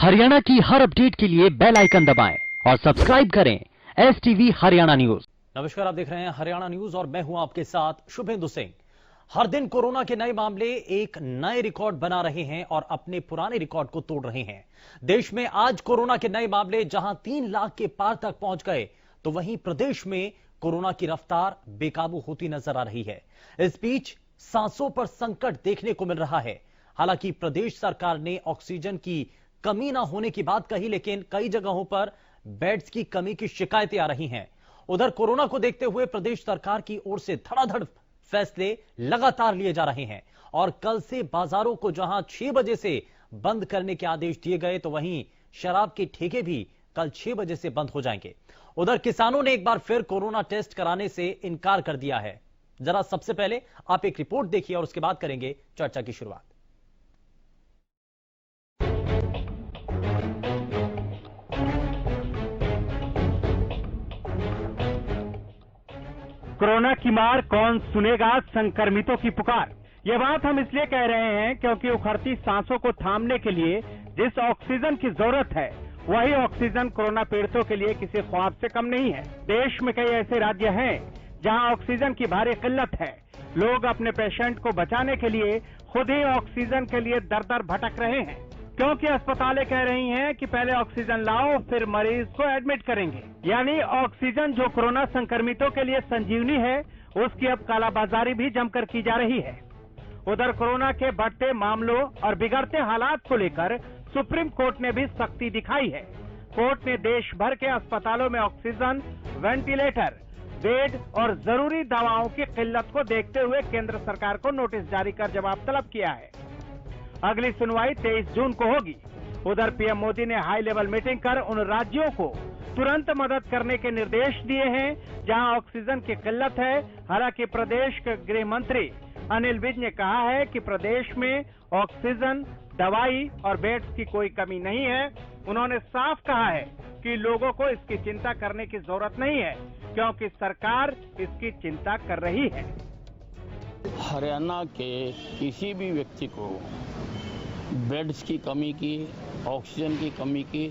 हरियाणा की हर अपडेट के लिए बेल आइकन दबाएं और सब्सक्राइब करें STV हरियाणा न्यूज। नमस्कार, आप देख रहे हैं हरियाणा न्यूज और मैं हूं आपके साथ शुभेंदु सिंह। हर दिन कोरोना के नए मामले एक नए रिकॉर्ड बना रहे हैं और अपने पुराने रिकॉर्ड को तोड़ रहे हैं। देश में आज कोरोना के नए मामले जहां 3 लाख के पार तक पहुंच गए, तो वहीं प्रदेश में कोरोना की रफ्तार बेकाबू होती नजर आ रही है। इस बीच सांसों पर संकट देखने को मिल रहा है। हालांकि प्रदेश सरकार ने ऑक्सीजन की कमी ना होने की बात कही, लेकिन कई जगहों पर बेड्स की कमी की शिकायतें आ रही हैं। उधर कोरोना को देखते हुए प्रदेश सरकार की ओर से धड़ाधड़ फैसले लगातार लिए जा रहे हैं और कल से बाजारों को जहां 6 बजे से बंद करने के आदेश दिए गए, तो वहीं शराब के ठेके भी कल 6 बजे से बंद हो जाएंगे। उधर किसानों ने एक बार फिर कोरोना टेस्ट कराने से इनकार कर दिया है। जरा सबसे पहले आप एक रिपोर्ट देखिए और उसके बाद करेंगे चर्चा की शुरुआत। कोरोना की मार कौन सुनेगा, संक्रमितों की पुकार। ये बात हम इसलिए कह रहे हैं क्योंकि उखड़ती सांसों को थामने के लिए जिस ऑक्सीजन की जरूरत है, वही ऑक्सीजन कोरोना पीड़ितों के लिए किसी ख्वाब से कम नहीं है। देश में कई ऐसे राज्य हैं जहां ऑक्सीजन की भारी किल्लत है। लोग अपने पेशेंट को बचाने के लिए खुद ही ऑक्सीजन के लिए दर दर भटक रहे हैं, क्योंकि अस्पतालें कह रही हैं कि पहले ऑक्सीजन लाओ फिर मरीज को एडमिट करेंगे। यानी ऑक्सीजन जो कोरोना संक्रमितों के लिए संजीवनी है, उसकी अब कालाबाजारी भी जमकर की जा रही है। उधर कोरोना के बढ़ते मामलों और बिगड़ते हालात को लेकर सुप्रीम कोर्ट ने भी सख्ती दिखाई है। कोर्ट ने देश भर के अस्पतालों में ऑक्सीजन, वेंटिलेटर, बेड और जरूरी दवाओं की किल्लत को देखते हुए केंद्र सरकार को नोटिस जारी कर जवाब तलब किया है। अगली सुनवाई 23 जून को होगी। उधर पीएम मोदी ने हाई लेवल मीटिंग कर उन राज्यों को तुरंत मदद करने के निर्देश दिए हैं जहां ऑक्सीजन की किल्लत है। हालांकि प्रदेश के गृह मंत्री अनिल विज ने कहा है कि प्रदेश में ऑक्सीजन, दवाई और बेड्स की कोई कमी नहीं है। उन्होंने साफ कहा है कि लोगों को इसकी चिंता करने की जरूरत नहीं है, क्योंकि सरकार इसकी चिंता कर रही है। हरियाणा के किसी भी व्यक्ति को बेड्स की कमी की, ऑक्सीजन की कमी की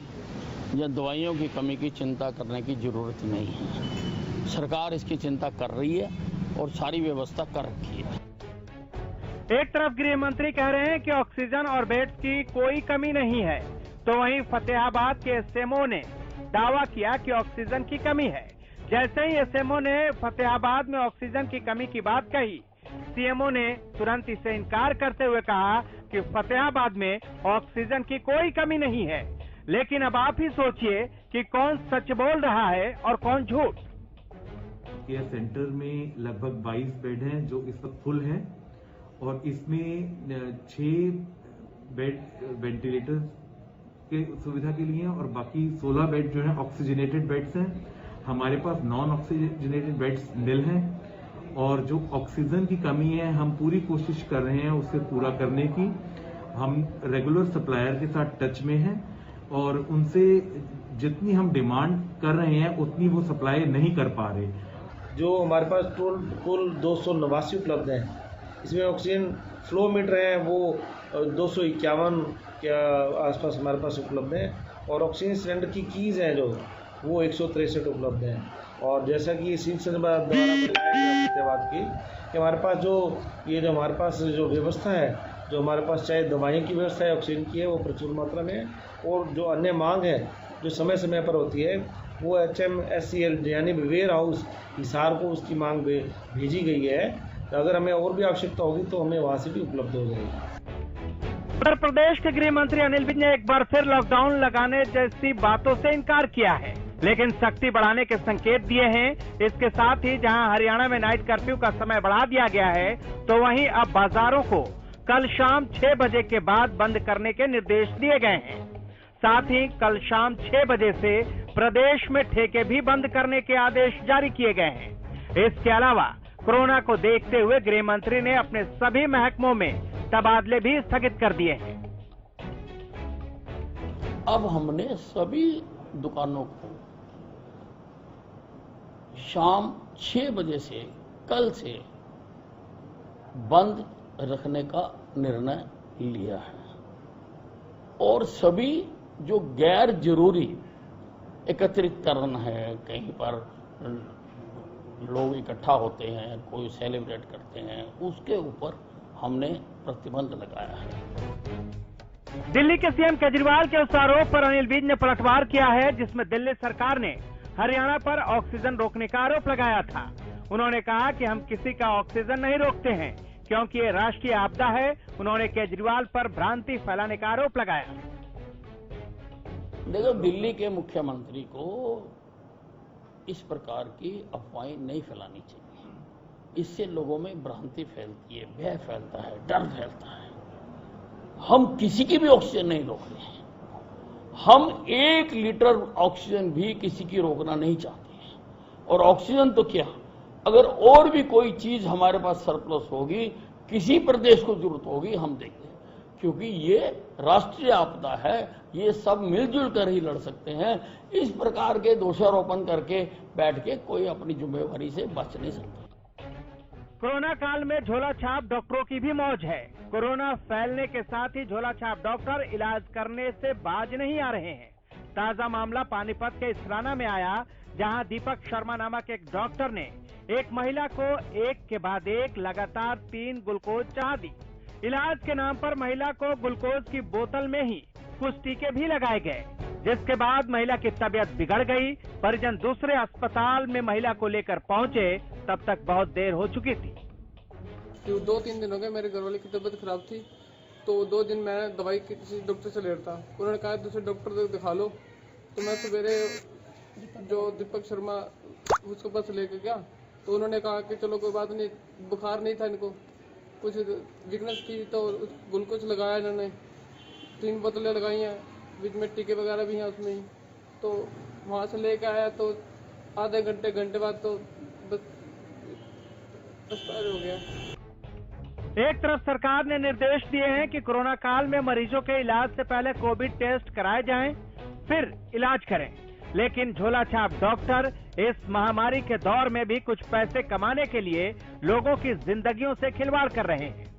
या दवाइयों की कमी की चिंता करने की जरूरत नहीं है। सरकार इसकी चिंता कर रही है और सारी व्यवस्था कर रखी है। एक तरफ गृह मंत्री कह रहे हैं कि ऑक्सीजन और बेड्स की कोई कमी नहीं है, तो वहीं फतेहाबाद के एसएमओ ने दावा किया कि ऑक्सीजन की कमी है। जैसे ही एसएमओ ने फतेहाबाद में ऑक्सीजन की कमी की बात कही, सीएमओ ने तुरंत इससे इनकार करते हुए कहा कि फतेहाबाद में ऑक्सीजन की कोई कमी नहीं है। लेकिन अब आप ही सोचिए कि कौन सच बोल रहा है और कौन झूठ। केयर सेंटर में लगभग 22 बेड हैं जो इस वक्त फुल हैं और इसमें 6 बेड वेंटिलेटर के सुविधा के लिए और बाकी 16 बेड जो है ऑक्सीजनेटेड बेड्स हैं। हमारे पास नॉन ऑक्सीजनेटेड बेड्स निल हैं और जो ऑक्सीजन की कमी है, हम पूरी कोशिश कर रहे हैं उसे पूरा करने की। हम रेगुलर सप्लायर के साथ टच में हैं और उनसे जितनी हम डिमांड कर रहे हैं उतनी वो सप्लाई नहीं कर पा रहे। जो हमारे पास कुल 289 उपलब्ध हैं, इसमें ऑक्सीजन फ्लो मीटर हैं वो 251 के आसपास हमारे पास उपलब्ध हैं और ऑक्सीजन सिलेंडर की कीज़ हैं जो वो 163 उपलब्ध हैं। और जैसा कि सिविल द्वारा बताया बात की कि हमारे पास जो हमारे पास जो व्यवस्था है, जो हमारे पास चाहे दवाइयों की व्यवस्था है, ऑक्सीजन की है, वो प्रचुर मात्रा में है। और जो अन्य मांग है जो समय समय पर होती है, वो HMSCL यानी वेयर हाउस हिसार को उसकी मांग भेजी गई है। तो अगर हमें और भी आवश्यकता होगी तो हमें वहाँ से भी उपलब्ध हो जाएगी। उत्तर प्रदेश के गृह मंत्री अनिल विज ने एक बार फिर लॉकडाउन लगाने जैसी बातों से इनकार किया है, लेकिन सख्ती बढ़ाने के संकेत दिए हैं। इसके साथ ही जहां हरियाणा में नाइट कर्फ्यू का समय बढ़ा दिया गया है, तो वहीं अब बाजारों को कल शाम 6 बजे के बाद बंद करने के निर्देश दिए गए हैं। साथ ही कल शाम 6 बजे से प्रदेश में ठेके भी बंद करने के आदेश जारी किए गए हैं। इसके अलावा कोरोना को देखते हुए गृह मंत्री ने अपने सभी महकमों में तबादले भी स्थगित कर दिए हैं। अब हमने सभी दुकानों को शाम 6 बजे से कल से बंद रखने का निर्णय लिया है और सभी जो गैर जरूरी एकत्रितकरण है, कहीं पर लोग इकट्ठा होते हैं, कोई सेलिब्रेट करते हैं, उसके ऊपर हमने प्रतिबंध लगाया है। दिल्ली के सीएम केजरीवाल के उस आरोप पर अनिल विज ने पलटवार किया है जिसमें दिल्ली सरकार ने हरियाणा पर ऑक्सीजन रोकने का आरोप लगाया था। उन्होंने कहा कि हम किसी का ऑक्सीजन नहीं रोकते हैं क्योंकि ये राष्ट्रीय आपदा है। उन्होंने केजरीवाल पर भ्रांति फैलाने का आरोप लगाया। देखो, दिल्ली के मुख्यमंत्री को इस प्रकार की अफवाहें नहीं फैलानी चाहिए। इससे लोगों में भ्रांति फैलती है, भय फैलता है, डर फैलता है। हम किसी की भी ऑक्सीजन नहीं रोक रहे हैं। हम 1 लीटर ऑक्सीजन भी किसी की रोकना नहीं चाहते हैं। और ऑक्सीजन तो क्या, अगर और भी कोई चीज हमारे पास सरप्लस होगी, किसी प्रदेश को जरूरत होगी, हम देंगे, क्योंकि ये राष्ट्रीय आपदा है। ये सब मिलजुल कर ही लड़ सकते हैं। इस प्रकार के दोषारोपण करके बैठ के कोई अपनी जिम्मेवारी से बच नहीं सकता। कोरोना काल में झोला छाप डॉक्टरों की भी मौज है। कोरोना फैलने के साथ ही झोला छाप डॉक्टर इलाज करने से बाज नहीं आ रहे हैं। ताजा मामला पानीपत के इसराना में आया, जहां दीपक शर्मा नामक एक डॉक्टर ने एक महिला को एक के बाद एक लगातार 3 ग्लूकोज चाह दी। इलाज के नाम पर महिला को ग्लूकोज की बोतल में ही कुछ टीके भी लगाए गए, जिसके बाद महिला की तबीयत बिगड़ गई। परिजन दूसरे अस्पताल में महिला को लेकर पहुंचे, तब तक बहुत देर हो चुकी थी। 2-3 दिन हो गए मेरे घरवाले की तबीयत खराब थी, तो 2 दिन मैं दवाई किसी डॉक्टर से ले रहा था। उन्होंने कहा दूसरे डॉक्टर से दिखा लो, तो मैं सवेरे जो दीपक शर्मा उसके पास लेके गया, तो उन्होंने कहा कि चलो कोई बात नहीं, बुखार नहीं था इनको, कुछ वीकनेस थी, तो ग्लूकोज लगाया इन्होंने। 3 बोतलें लगाई हैं, बीच में टीके वगैरह भी हैं उसमें ही। तो वहाँ से लेके आया तो आधे घंटे बाद तो बस एक्सपायर हो गया। एक तरफ सरकार ने निर्देश दिए हैं कि कोरोना काल में मरीजों के इलाज से पहले कोविड टेस्ट कराए जाएं, फिर इलाज करें, लेकिन झोला छाप डॉक्टर इस महामारी के दौर में भी कुछ पैसे कमाने के लिए लोगों की जिंदगियों से खिलवाड़ कर रहे हैं।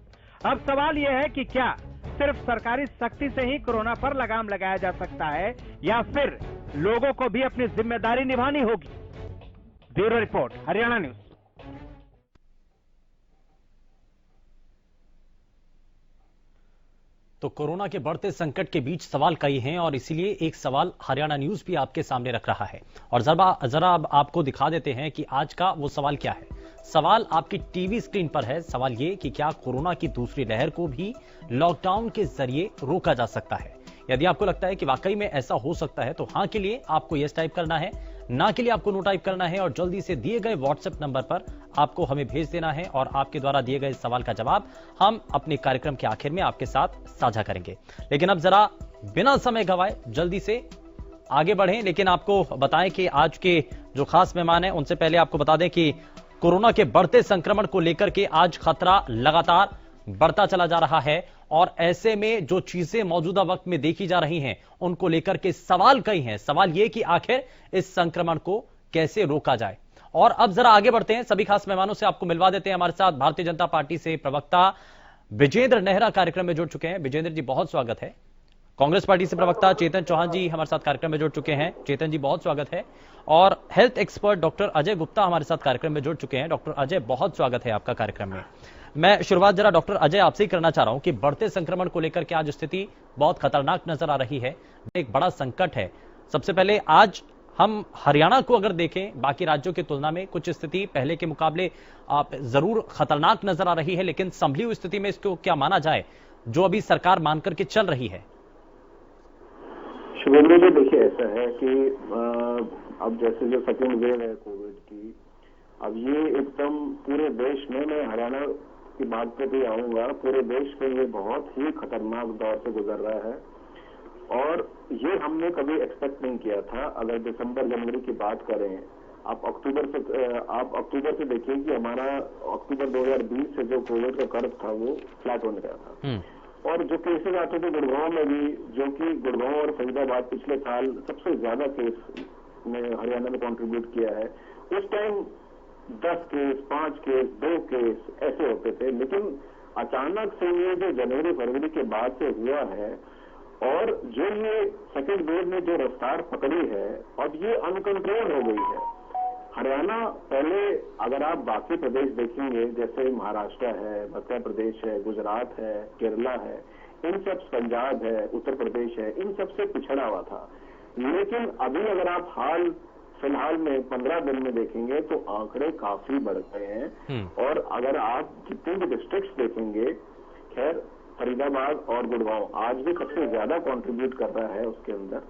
अब सवाल यह है कि क्या सिर्फ सरकारी सख्ती से ही कोरोना पर लगाम लगाया जा सकता है, या फिर लोगों को भी अपनी जिम्मेदारी निभानी होगी। Bureau report, Haryana news. तो कोरोना के बढ़ते संकट के बीच सवाल कई हैं और इसीलिए एक सवाल हरियाणा न्यूज भी आपके सामने रख रहा है। और जरा अब आपको दिखा देते हैं कि आज का वो सवाल क्या है। सवाल आपकी टीवी स्क्रीन पर है। सवाल ये कि क्या कोरोना की दूसरी लहर को भी लॉकडाउन के जरिए रोका जा सकता है। यदि आपको लगता है कि वाकई में ऐसा हो सकता है तो हाँ के लिए आपको यस टाइप करना है, ना के लिए आपको नो टाइप करना है और जल्दी से दिए गए व्हाट्सएप नंबर पर आपको हमें भेज देना है और आपके द्वारा दिए गए सवाल का जवाब हम अपने कार्यक्रम के आखिर में आपके साथ साझा करेंगे। लेकिन अब जरा बिना समय गवाए जल्दी से आगे बढ़ें। लेकिन आपको बताएं कि आज के जो खास मेहमान हैं उनसे पहले आपको बता दें कि कोरोना के बढ़ते संक्रमण को लेकर के आज खतरा लगातार बढ़ता चला जा रहा है और ऐसे में जो चीजें मौजूदा वक्त में देखी जा रही हैं उनको लेकर के सवाल कई हैं। सवाल यह कि आखिर इस संक्रमण को कैसे रोका जाए। और अब जरा आगे बढ़ते हैं, सभी खास मेहमानों से आपको मिलवा देते हैं। हमारे साथ भारतीय जनता पार्टी से प्रवक्ता विजेंद्र नेहरा कार्यक्रम में जुड़ चुके हैं। विजेंद्र जी बहुत स्वागत है। कांग्रेस पार्टी से प्रवक्ता चेतन चौहान जी हमारे साथ कार्यक्रम में जुड़ चुके हैं। चेतन जी बहुत स्वागत है। और health expert doctor Ajay Gupta हमारे साथ कार्यक्रम में जुड़ चुके हैं। डॉक्टर अजय बहुत स्वागत है आपका कार्यक्रम में। मैं शुरुआत जरा डॉक्टर अजय आपसे ही करना चाह रहा हूं कि बढ़ते संक्रमण को लेकर के आज स्थिति बहुत खतरनाक नजर आ रही है, एक बड़ा संकट है। सबसे पहले आज हम हरियाणा को अगर देखें बाकी राज्यों की तुलना में कुछ स्थिति पहले के मुकाबले जरूर खतरनाक नजर आ रही है, लेकिन संभली हुई स्थिति में इसको क्या माना जाए जो अभी सरकार मान करके चल रही है। शुभेंद्र जी देखिए ऐसा है कि अब जैसे जो सेकेंड वेव है कोविड की, अब ये एकदम पूरे देश में, मैं हरियाणा की बात पे भी आऊंगा, पूरे देश पे ये बहुत ही खतरनाक दौर से गुजर रहा है और ये हमने कभी एक्सपेक्ट नहीं किया था। अगर दिसंबर जनवरी की बात करें, आप अक्टूबर से देखिए कि हमारा अक्टूबर 2020 से जो कोविड का कर्व था वो फ्लैट होने गया था और जो केसेस आते थे गुड़गांव में भी, जो कि गुड़गांव और फरीदाबाद पिछले साल सबसे ज्यादा केस ने हरियाणा में कंट्रीब्यूट किया है, उस टाइम 10 केस, 5 केस, 2 केस ऐसे होते थे। लेकिन अचानक से ये जो जनवरी फरवरी के बाद से हुआ है और जो ये सेकेंड वेव ने जो रफ्तार पकड़ी है, अब ये अनकंट्रोल हो गई है। हरियाणा पहले अगर आप बाकी प्रदेश देखेंगे, जैसे महाराष्ट्र है, मध्य प्रदेश है, गुजरात है, केरला है, इन सब, पंजाब है, उत्तर प्रदेश है, इन सब से पिछड़ा हुआ था। लेकिन अभी अगर आप फिलहाल में 15 दिन में देखेंगे तो आंकड़े काफी बढ़ गए हैं। और अगर आप जितने भी डिस्ट्रिक्ट्स देखेंगे, खैर फरीदाबाद और गुड़गांव आज भी सबसे ज्यादा कंट्रीब्यूट कर रहा है, उसके अंदर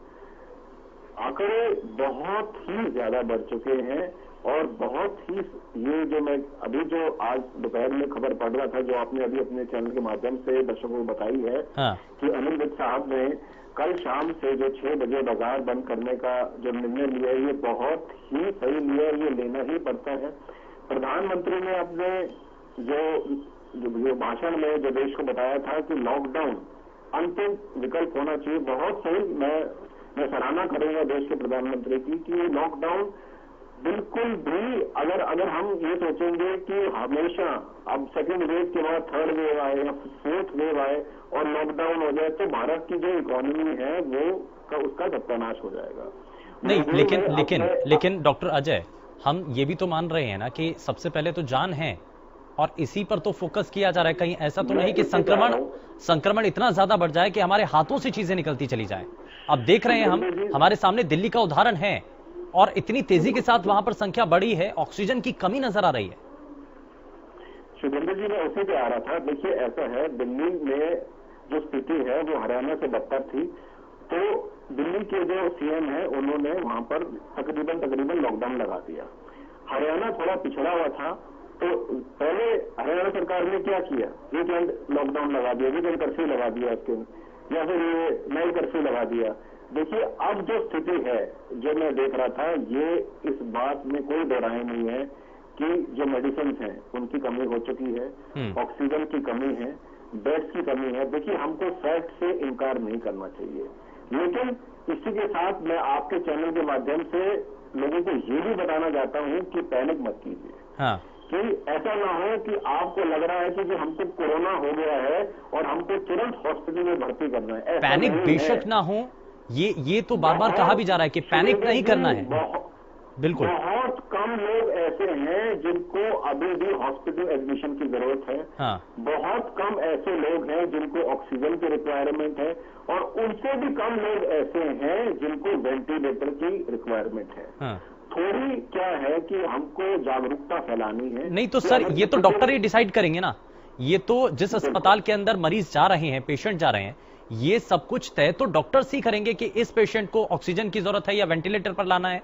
आंकड़े बहुत ही ज्यादा बढ़ चुके हैं। और बहुत ही ये जो मैं अभी जो आज दोपहर में खबर पढ़ रहा था, जो आपने अभी अपने चैनल के माध्यम से दर्शकों को बताई है, कि अनिल विज साहब ने कल शाम से जो 6 बजे बाजार बंद करने का जो निर्णय लिया है, ये बहुत ही सही लिया है, ये लेना ही पड़ता है। प्रधानमंत्री ने अपने जो भाषण में जो देश को बताया था कि लॉकडाउन अंतिम विकल्प होना चाहिए, बहुत सही। मैं सराहना करूंगा देश के प्रधानमंत्री की कि लॉकडाउन बिल्कुल भी अगर हम ये सोचेंगे कि हमेशा अब सेकेंड वेव के बाद थर्ड वेव आए या फोर्थ वेव आए और लॉकडाउन हो जाए, तो भारत की जो इकोनॉमी है वो उसका सत्यानाश हो जाएगा। नहीं, लेकिन डॉक्टर अजय, हम ये भी तो मान रहे हैं ना कि सबसे पहले तो जान है और इसी पर तो फोकस किया जा रहा है। कहीं ऐसा तो नहीं कि संक्रमण इतना ज्यादा बढ़ जाए कि हमारे हाथों से चीजें निकलती चली जाए। अब देख रहे हैं हमारे सामने दिल्ली का उदाहरण है और इतनी तेजी के साथ वहां पर संख्या बढ़ी है, ऑक्सीजन की कमी नजर आ रही है। शुभेंद्र जी, मैं उसी पे आ रहा था। देखिए, ऐसा है, दिल्ली में जो स्थिति है वो हरियाणा से बदतर थी, तो दिल्ली के जो सीएम है उन्होंने वहां पर तकरीबन लॉकडाउन लगा दिया। हरियाणा थोड़ा पिछड़ा हुआ था, तो पहले हरियाणा सरकार ने क्या किया, वीकेंड लॉकडाउन लगा दिया, वीकेंड कर्फ्यू लगा दिया उसके, या फिर ये नाइट कर्फ्यू लगा दिया। देखिए, अब जो स्थिति है, जो मैं देख रहा था, ये इस बात में कोई दो राय नहीं है कि जो मेडिसिन हैं उनकी कमी हो चुकी है, ऑक्सीजन की कमी है, बेड्स की कमी है। देखिए, हमको फैक्ट से इनकार नहीं करना चाहिए, लेकिन इसी के साथ मैं आपके चैनल के माध्यम से लोगों को ये भी बताना चाहता हूं कि पैनिक मत कीजिए। कि ऐसा ना हो कि आपको लग रहा है कि जो हमको कोरोना हो गया है और हमको तुरंत हॉस्पिटल में भर्ती करना है। पैनिक बेशक ना हो, ये तो बार बार कहा भी जा रहा है कि पैनिक नहीं करना है। बिल्कुल, बहुत कम लोग ऐसे हैं जिनको अभी भी हॉस्पिटल एडमिशन की जरूरत है। बहुत कम ऐसे लोग हैं जिनको ऑक्सीजन की रिक्वायरमेंट है, और उनसे भी कम लोग ऐसे हैं जिनको वेंटिलेटर की रिक्वायरमेंट है। थोड़ी क्या है कि हमको जागरूकता फैलानी है। नहीं तो सर, ये तो डॉक्टर ही डिसाइड करेंगे ना। ये तो जिस अस्पताल के अंदर मरीज जा रहे हैं, पेशेंट जा रहे हैं, ये सब कुछ तय तो डॉक्टर्स ही करेंगे कि इस पेशेंट को ऑक्सीजन की जरूरत है या वेंटिलेटर पर लाना है।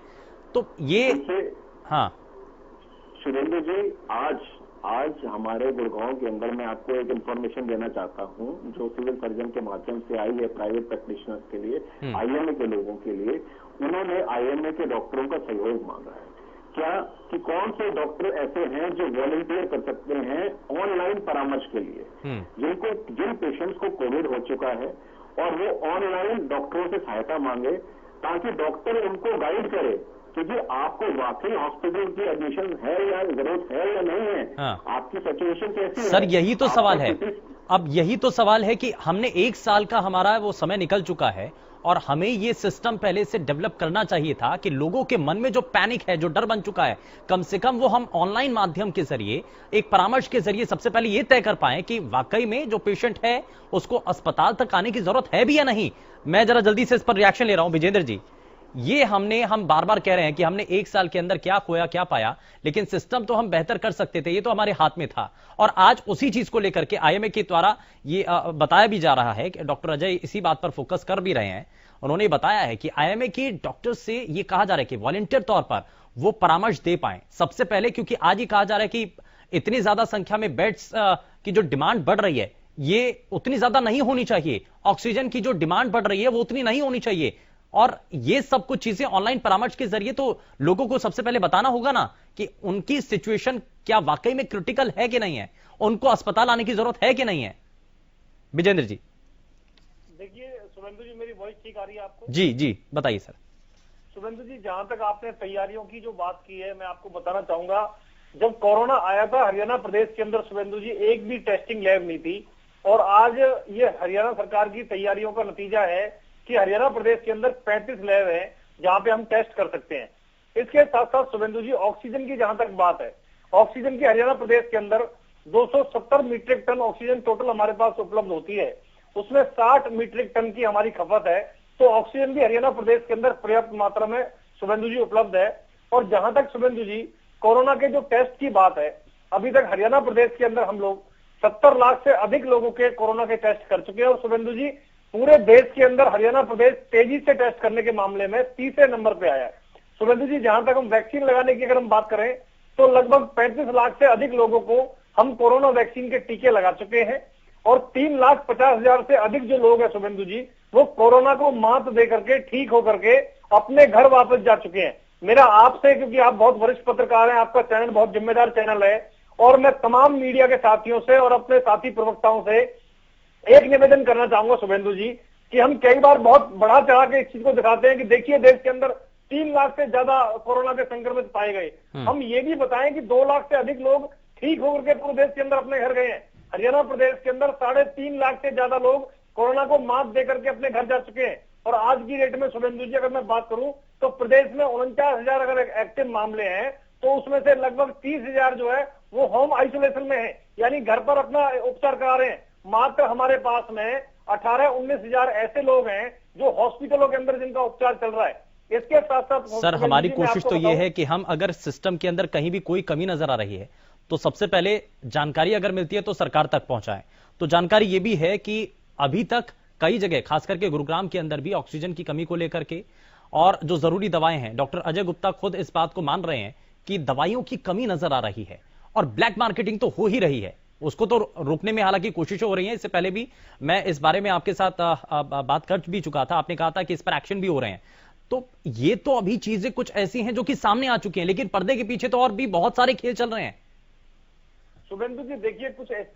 तो ये सुरेंद्र जी, आज हमारे गुड़गांव के अंदर मैं आपको एक इंफॉर्मेशन देना चाहता हूं, जो सिविल सर्जन के माध्यम से आई है प्राइवेट प्रैक्टिशनर्स के लिए, आईएमए के लोगों के लिए। उन्होंने आईएमए के डॉक्टरों का सहयोग मांगा है। क्या कि कौन से डॉक्टर ऐसे हैं जो वॉलंटियर कर सकते हैं ऑनलाइन परामर्श के लिए, जिन पेशेंट्स को कोविड हो चुका है, और वो ऑनलाइन डॉक्टरों से सहायता मांगे, ताकि डॉक्टर उनको गाइड करे क्योंकि आपको वाकई हॉस्पिटल की एडमिशन है या जरूरत है या नहीं है, आपकी सिचुएशन कैसी है। सर, यही तो सवाल है। अब यही तो सवाल है कि हमने 1 साल का हमारा वो समय निकल चुका है, और हमें ये सिस्टम पहले से डेवलप करना चाहिए था कि लोगों के मन में जो पैनिक है, जो डर बन चुका है, कम से कम वो हम ऑनलाइन माध्यम के जरिए, एक परामर्श के जरिए सबसे पहले ये तय कर पाए कि वाकई में जो पेशेंट है उसको अस्पताल तक आने की जरूरत है भी या नहीं। मैं जरा जल्दी से इस पर रिएक्शन ले रहा हूं विजेंद्र जी। ये हम बार बार कह रहे हैं कि हमने 1 साल के अंदर क्या खोया क्या पाया, लेकिन सिस्टम तो हम बेहतर कर सकते थे, ये तो हमारे हाथ में था। और आज उसी चीज को लेकर के आईएमए के द्वारा ये बताया भी जा रहा है कि डॉक्टर अजय इसी बात पर फोकस कर भी रहे हैं। उन्होंने बताया है कि आईएमए के डॉक्टर से ये कहा जा रहा है कि वॉलंटियर तौर पर वो परामर्श दे पाए सबसे पहले, क्योंकि आज ही कहा जा रहा है कि इतनी ज्यादा संख्या में बेड्स की जो डिमांड बढ़ रही है, ये उतनी ज्यादा नहीं होनी चाहिए। ऑक्सीजन की जो डिमांड बढ़ रही है वो उतनी नहीं होनी चाहिए। और ये सब कुछ चीजें ऑनलाइन परामर्श के जरिए तो लोगों को सबसे पहले बताना होगा ना कि उनकी सिचुएशन क्या वाकई में क्रिटिकल है कि नहीं है, उनको अस्पताल आने की जरूरत है कि नहीं है। विजेंद्र जी, देखिए शुभेंदु जी, मेरी वॉइस ठीक आ रही है आपको? जी बताइए सर। शुभेंदु जी, जहां तक आपने तैयारियों की जो बात की है, मैं आपको बताना चाहूंगा, जब कोरोना आया था हरियाणा प्रदेश के अंदर शुभेंदु जी, एक भी टेस्टिंग लैब नहीं थी। और आज ये हरियाणा सरकार की तैयारियों का नतीजा है कि हरियाणा प्रदेश के अंदर 35 लैब है जहां पे हम टेस्ट कर सकते हैं। इसके साथ साथ शुभेंदु जी, ऑक्सीजन की जहां तक बात है, ऑक्सीजन की हरियाणा प्रदेश के अंदर 270 मीट्रिक टन ऑक्सीजन टोटल हमारे पास उपलब्ध होती है, उसमें 60 मीट्रिक टन की हमारी खपत है। तो ऑक्सीजन भी हरियाणा प्रदेश के अंदर पर्याप्त मात्रा में शुभेंदु जी उपलब्ध है। और जहां तक शुभेंदु जी कोरोना के जो टेस्ट की बात है, अभी तक हरियाणा प्रदेश के अंदर हम लोग 70 लाख से अधिक लोगों के कोरोना के टेस्ट कर चुके हैं। और शुभेंदु जी, पूरे देश के अंदर हरियाणा प्रदेश तेजी से टेस्ट करने के मामले में तीसरे नंबर पे आया है। शुभेंदु जी, जहां तक हम वैक्सीन लगाने की अगर हम बात करें तो लगभग 35 लाख से अधिक लोगों को हम कोरोना वैक्सीन के टीके लगा चुके हैं और 3,50,000 से अधिक जो लोग हैं शुभेंदु जी, वो कोरोना को मात दे करके ठीक होकर के अपने घर वापस जा चुके हैं। मेरा आपसे, क्योंकि आप बहुत वरिष्ठ पत्रकार हैं, आपका चैनल बहुत जिम्मेदार चैनल है, और मैं तमाम मीडिया के साथियों से और अपने साथी प्रवक्ताओं से एक निवेदन करना चाहूंगा शुभेंदु जी, कि हम कई बार बहुत बढ़ा चढ़ा के इस चीज को दिखाते हैं कि देखिए देश के अंदर 3 लाख से ज्यादा कोरोना के संक्रमित पाए गए। हम ये भी बताएं कि 2 लाख से अधिक लोग ठीक होकर के पूरे देश के अंदर अपने घर गए हैं। हरियाणा प्रदेश के अंदर 3.5 लाख से ज्यादा लोग कोरोना को मात देकर के अपने घर जा चुके हैं। और आज की डेट में शुभेंदु जी, अगर मैं बात करूं तो प्रदेश में 49,000 अगर एक्टिव मामले हैं तो उसमें से लगभग 30,000 जो है वो होम आइसोलेशन में है, यानी घर पर अपना उपचार करा रहे हैं। मात्र हमारे पास में 18-19,000 ऐसे लोग हैं जो हॉस्पिटलों के अंदर जिनका उपचार चल रहा है। इसके साथ साथ सर, हमारी कोशिश तो ये है कि हम अगर सिस्टम के अंदर कहीं भी कोई कमी नजर आ रही है तो सबसे पहले जानकारी अगर मिलती है तो सरकार तक पहुंचाएं। तो जानकारी ये भी है कि अभी तक कई जगह, खास करके गुरुग्राम के अंदर भी ऑक्सीजन की कमी को लेकर के और जो जरूरी दवाएं हैं, डॉक्टर अजय गुप्ता खुद इस बात को मान रहे हैं कि दवाइयों की कमी नजर आ रही है और ब्लैक मार्केटिंग तो हो ही रही है। उसको तो रोकने में हालांकि कोशिशें हो रही हैं। इससे पहले भी मैं इस बारे में आपके साथ बात कर भी चुका था, आपने कहा था कि इस पर एक्शन भी हो रहे हैं। तो ये तो अभी चीजें कुछ ऐसी हैं जो कि सामने आ चुकी हैं, लेकिन पर्दे के पीछे तो और भी बहुत सारे खेल चल रहे हैं। शुभेंदु जी, देखिए, कुछ इस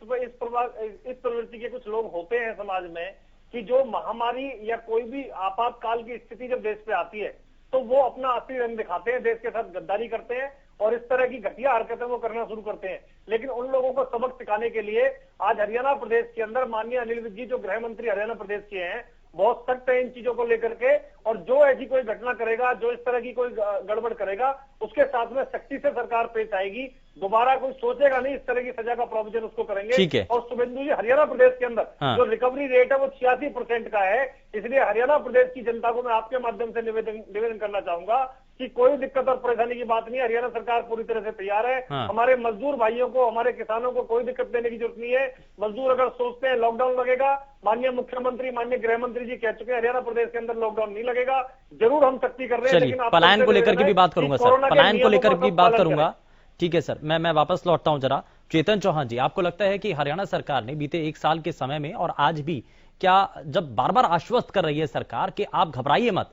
प्रवृत्ति के कुछ लोग होते हैं समाज में कि जो महामारी या कोई भी आपातकाल की स्थिति जब देश पे आती है तो वो अपना असली रंग दिखाते हैं, देश के साथ गद्दारी करते हैं और इस तरह की घटिया हरकतें वो करना शुरू करते हैं। लेकिन उन लोगों को सबक सिखाने के लिए आज हरियाणा प्रदेश के अंदर माननीय अनिल विज जी, जो गृह मंत्री हरियाणा प्रदेश के हैं, बहुत सख्त है इन चीजों को लेकर के। और जो ऐसी कोई घटना करेगा, जो इस तरह की कोई गड़बड़ करेगा, उसके साथ में सख्ती से सरकार पेश आएगी। दोबारा कोई सोचेगा नहीं, इस तरह की सजा का प्रोविजन उसको करेंगे। और शुभेंदु जी, हरियाणा प्रदेश के अंदर जो रिकवरी रेट है वो 86% का है। इसलिए हरियाणा प्रदेश की जनता को मैं आपके माध्यम से निवेदन करना चाहूंगा कि कोई दिक्कत और परेशानी की बात नहीं है। हरियाणा सरकार पूरी तरह से तैयार है। हमारे मजदूर भाइयों को, हमारे किसानों को कोई दिक्कत देने की जरूरत नहीं है। मजदूर अगर सोचते हैं लॉकडाउन लगेगा, माननीय मुख्यमंत्री, माननीय गृह मंत्री जी कह चुके हैं हरियाणा प्रदेश के अंदर लॉकडाउन नहीं लगेगा। जरूर हम सख्ती कर रहे हैं, लेकिन पलायन को लेकर के भी बात करूंगा सर, पलायन को लेकर भी बात करूंगा। ठीक है सर, मैं वापस लौटता हूं जरा। चेतन चौहान जी, आपको लगता है कि हरियाणा सरकार ने बीते 1 साल के समय में और आज भी, क्या जब बार बार आश्वस्त कर रही है सरकार कि आप घबराइए मत,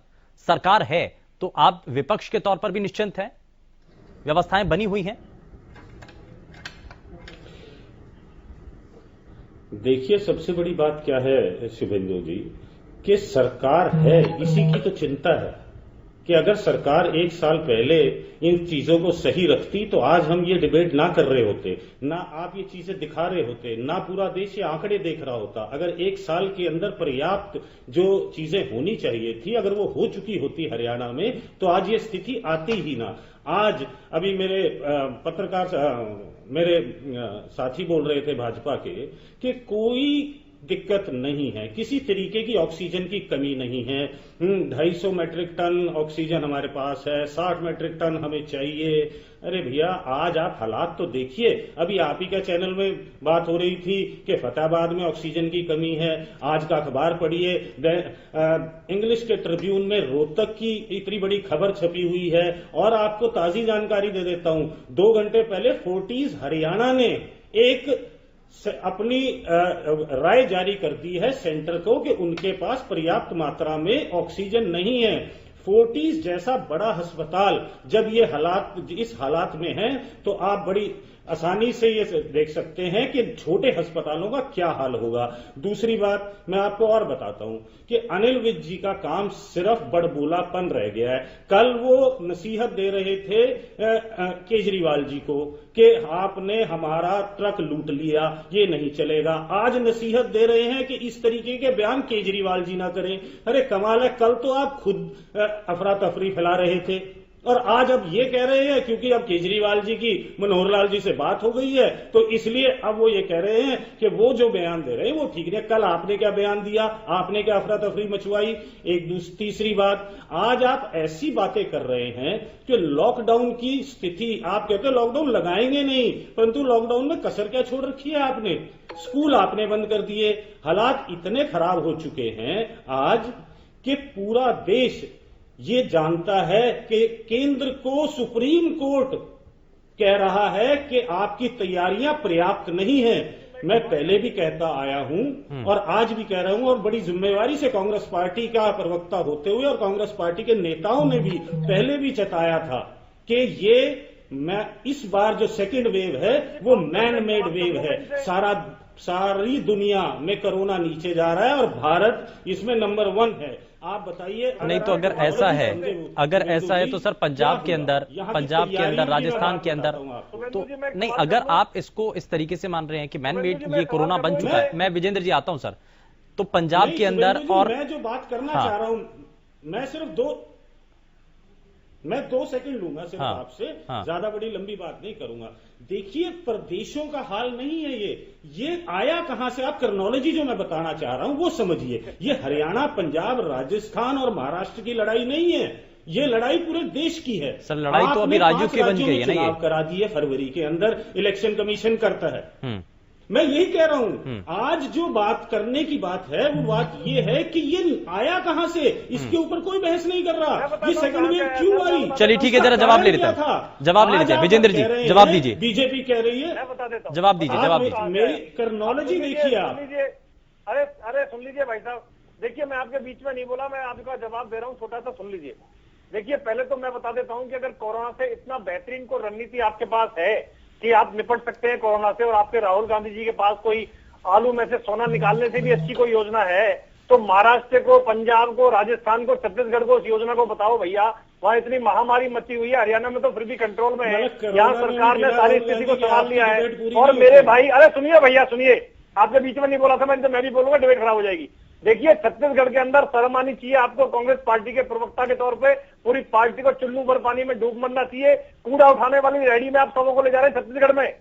सरकार है, तो आप विपक्ष के तौर पर भी निश्चिंत हैं, व्यवस्थाएं बनी हुई हैं? देखिए, सबसे बड़ी बात क्या है शुभेंदु जी, कि सरकार है, इसी की तो चिंता है कि अगर सरकार 1 साल पहले इन चीजों को सही रखती तो आज हम ये डिबेट ना कर रहे होते, ना आप ये चीजें दिखा रहे होते, ना पूरा देश ये आंकड़े देख रहा होता। अगर 1 साल के अंदर पर्याप्त जो चीजें होनी चाहिए थी, अगर वो हो चुकी होती हरियाणा में, तो आज ये स्थिति आती ही ना। आज अभी मेरे पत्रकार, मेरे साथी बोल रहे थे भाजपा के कि कोई दिक्कत नहीं है, किसी तरीके की ऑक्सीजन की कमी नहीं है। 250 मेट्रिक टन ऑक्सीजन हमारे पास है, 60 मेट्रिक टन हमें चाहिए। अरे भैया, आज आप हालात तो देखिए। अभी आप ही का चैनल में बात हो रही थी कि फतेहाबाद में ऑक्सीजन की कमी है। आज का अखबार पढ़िए, इंग्लिश के ट्रिब्यून में रोहतक की इतनी बड़ी खबर छपी हुई है। और आपको ताजी जानकारी दे देता हूं, 2 घंटे पहले फोर्टिज हरियाणा ने एक अपनी राय जारी कर दी है सेंटर को कि उनके पास पर्याप्त मात्रा में ऑक्सीजन नहीं है। फोर्टिज जैसा बड़ा अस्पताल जब ये हालात, इस हालात में है, तो आप बड़ी आसानी से ये देख सकते हैं कि छोटे अस्पतालों का क्या हाल होगा। दूसरी बात मैं आपको और बताता हूं कि अनिल विज जी का काम सिर्फ बड़बोलापन रह गया है। कल वो नसीहत दे रहे थे केजरीवाल जी को कि आपने हमारा ट्रक लूट लिया, ये नहीं चलेगा। आज नसीहत दे रहे हैं कि इस तरीके के बयान केजरीवाल जी ना करें। अरे कमाल है, कल तो आप खुद अफरा तफरी फैला रहे थे और आज अब ये कह रहे हैं क्योंकि अब केजरीवाल जी की मनोहर लाल जी से बात हो गई है तो इसलिए अब वो ये कह रहे हैं कि वो जो बयान दे रहे हैं वो ठीक नहीं है। कल आपने क्या बयान दिया, आपने क्या अफरा तफरी मचवाई। तीसरी बात, आज आप ऐसी बातें कर रहे हैं कि लॉकडाउन की स्थिति, आप कहते हैं लॉकडाउन लगाएंगे नहीं, परंतु लॉकडाउन में कसर क्या छोड़ रखी है आपने। स्कूल आपने बंद कर दिए। हालात इतने खराब हो चुके हैं आज कि पूरा देश ये जानता है कि केंद्र को सुप्रीम कोर्ट कह रहा है कि आपकी तैयारियां पर्याप्त नहीं है। मैं पहले भी कहता आया हूं और आज भी कह रहा हूं और बड़ी जिम्मेवारी से कांग्रेस पार्टी का प्रवक्ता होते हुए और कांग्रेस पार्टी के नेताओं ने भी पहले भी जताया था कि ये इस बार जो सेकेंड वेव है वो मैन मेड वेव है। सारी दुनिया में कोरोना नीचे जा रहा है और भारत इसमें नंबर 1 है। आप बताइए। नहीं तो अगर ऐसा है तो सर पंजाब के अंदर, राजस्थान के अंदर तो नहीं, अगर आप इसको इस तरीके से मान रहे हैं कि मैन मेड ये कोरोना बन चुका है। मैं विजेंद्र जी आता हूं सर, तो पंजाब के अंदर और मैं जो बात करना चाह रहा हूं, मैं सिर्फ 2 सेकंड लूंगा सिर्फ आपसे, ज्यादा बड़ी लंबी बात नहीं करूंगा। देखिए प्रदेशों का हाल नहीं है ये आया कहां से, आप क्रोनोलॉजी जो मैं बताना चाह रहा हूं वो समझिए। ये हरियाणा, पंजाब, राजस्थान और महाराष्ट्र की लड़ाई नहीं है, ये लड़ाई पूरे देश की है। सर लड़ाई तो अभी राज्यों की बन गई है ना, चुनाव करा दिए फरवरी के अंदर, इलेक्शन कमीशन करता है। मैं यही कह रहा हूं, आज जो बात करने की बात है वो बात ये है कि ये आया कहां से, इसके ऊपर कोई बहस नहीं कर रहा। ये सेकंड वेव क्यों आई? चलिए ठीक है, जरा जवाब ले लेते हैं, जवाब ले लीजिए विजेंद्र जी, जवाब दीजिए। बीजेपी कह रही है, मैं बता देता हूं, जवाब दीजिए। मेरी क्रोनोलॉजी देखिए आप। अरे सुन लीजिए भाई साहब, देखिए मैं आपके बीच में नहीं बोला, मैं आपका जवाब दे रहा हूं, छोटा सा सुन लीजिए। देखिए पहले तो मैं बता देता हूं कि अगर कोरोना से इतना बेहतरीन को रणनीति आपके पास है कि आप निपट सकते हैं कोरोना से, और आपके राहुल गांधी जी के पास कोई आलू में से सोना निकालने से भी अच्छी कोई योजना है, तो महाराष्ट्र को, पंजाब को, राजस्थान को, छत्तीसगढ़ को उस योजना को बताओ भैया। वहां इतनी महामारी मची हुई है, हरियाणा में तो फिर भी कंट्रोल में है, यहाँ सरकार ने सारी स्थिति को संभाल लिया है। और मेरे भाई, अरे सुनिए भैया सुनिए, आपके बीच में नहीं बोला था मैं भी बोलूंगा, डिबेट खराब हो जाएगी। देखिए छत्तीसगढ़ के अंदर शर्म आनी चाहिए आपको, कांग्रेस पार्टी के प्रवक्ता के तौर पे पूरी पार्टी को चुल्लू भर पानी में डूब मरना चाहिए। कूड़ा उठाने वाली रैली में आप सबों को ले जा रहे हैं छत्तीसगढ़ में।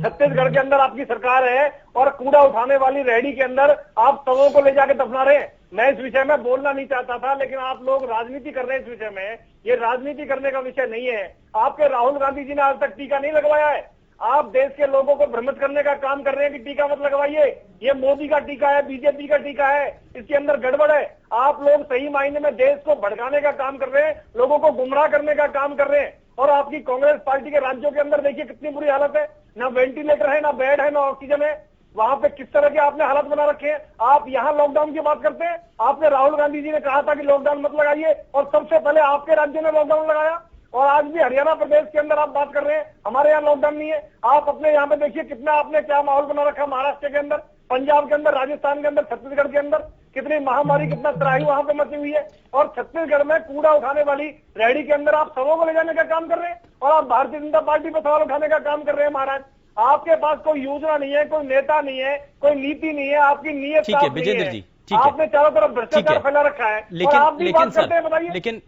छत्तीसगढ़ के अंदर आपकी सरकार है और कूड़ा उठाने वाली रैली के अंदर आप सबों को ले जाकर दफना रहे हैं। मैं इस विषय में बोलना नहीं चाहता था, लेकिन आप लोग राजनीति कर रहे हैं इस विषय में। ये राजनीति करने का विषय नहीं है। आपके राहुल गांधी जी ने आज तक टीका नहीं लगवाया है। आप देश के लोगों को भ्रमित करने का काम कर रहे हैं कि टीका मत लगवाइए, ये मोदी का टीका है, बीजेपी का टीका है, इसके अंदर गड़बड़ है। आप लोग सही मायने में देश को भड़काने का काम कर रहे हैं, लोगों को गुमराह करने का काम कर रहे हैं। और आपकी कांग्रेस पार्टी के राज्यों के अंदर देखिए कितनी बुरी हालत है, ना वेंटिलेटर है, ना बेड है, ना ऑक्सीजन है। वहां पे किस तरह के आपने हालत बना रखे हैं। आप यहाँ लॉकडाउन की बात करते हैं। आपने राहुल गांधी जी ने कहा था कि लॉकडाउन मत लगाइए, और सबसे पहले आपके राज्य ने लॉकडाउन लगाया। और आज भी हरियाणा प्रदेश के अंदर आप बात कर रहे हैं हमारे यहाँ लॉकडाउन नहीं है। आप अपने यहाँ पे देखिए कितना आपने क्या माहौल बना रखा है, महाराष्ट्र के अंदर, पंजाब के अंदर, राजस्थान के अंदर, छत्तीसगढ़ के अंदर कितनी महामारी, कितना त्राही वहां पे मची हुई है। और छत्तीसगढ़ में कूड़ा उठाने वाली रैली के अंदर आप सबों को ले जाने का काम कर रहे हैं, और आप भारतीय जनता पार्टी पर सवाल उठाने का काम कर रहे हैं। महाराज आपके पास कोई योजना नहीं है, कोई नेता नहीं है, कोई नीति नहीं है, आपकी नीयत ठीक है विजेंद्र जी, आपने चारों तरफ भ्रष्टाचार फैला रखा है।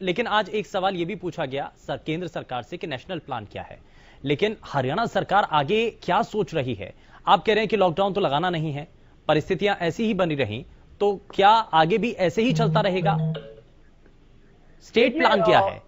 लेकिन आज एक सवाल यह भी पूछा गया केंद्र सरकार से कि नेशनल प्लान क्या है, लेकिन हरियाणा सरकार आगे क्या सोच रही है? आप कह रहे हैं कि लॉकडाउन तो लगाना नहीं है, परिस्थितियां ऐसी ही बनी रही तो क्या आगे भी ऐसे ही चलता रहेगा? स्टेट प्लान क्या है?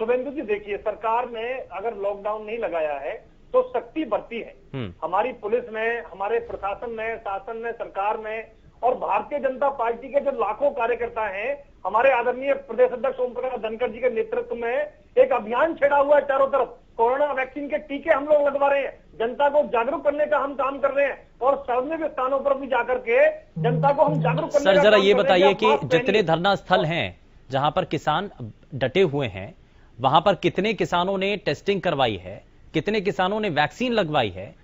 शुभेंदु जी देखिए, सरकार ने अगर लॉकडाउन नहीं लगाया है तो सख्ती बरती है हमारी पुलिस में, हमारे प्रशासन में, शासन में, सरकार में, और भारतीय जनता पार्टी के जो लाखों कार्यकर्ता हैं, हमारे आदरणीय प्रदेश अध्यक्ष ओम प्रकाश धनखड़ जी के नेतृत्व में एक अभियान छेड़ा हुआ है चारों तरफ। कोरोना वैक्सीन के टीके हम लोग लगवा रहे हैं, जनता को जागरूक करने का हम काम कर रहे हैं, और सार्वजनिक स्थानों पर भी जाकर के जनता को हम जागरूक करने का काम कर रहे हैं। सर जरा ये बताइए कि जितने धरना स्थल हैं जहां पर किसान डटे हुए हैं, वहां पर कितने किसानों ने टेस्टिंग करवाई है, कितने किसानों ने वैक्सीन लगवाई है,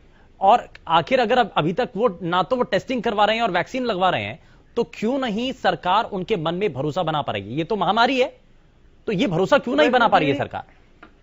और आखिर अगर अभी तक वो ना तो वो टेस्टिंग करवा रहे हैं और वैक्सीन लगवा रहे हैं, तो क्यों नहीं सरकार उनके मन में भरोसा बना पा रही है? ये तो महामारी है, तो ये भरोसा क्यों नहीं बना पा रही है सरकार?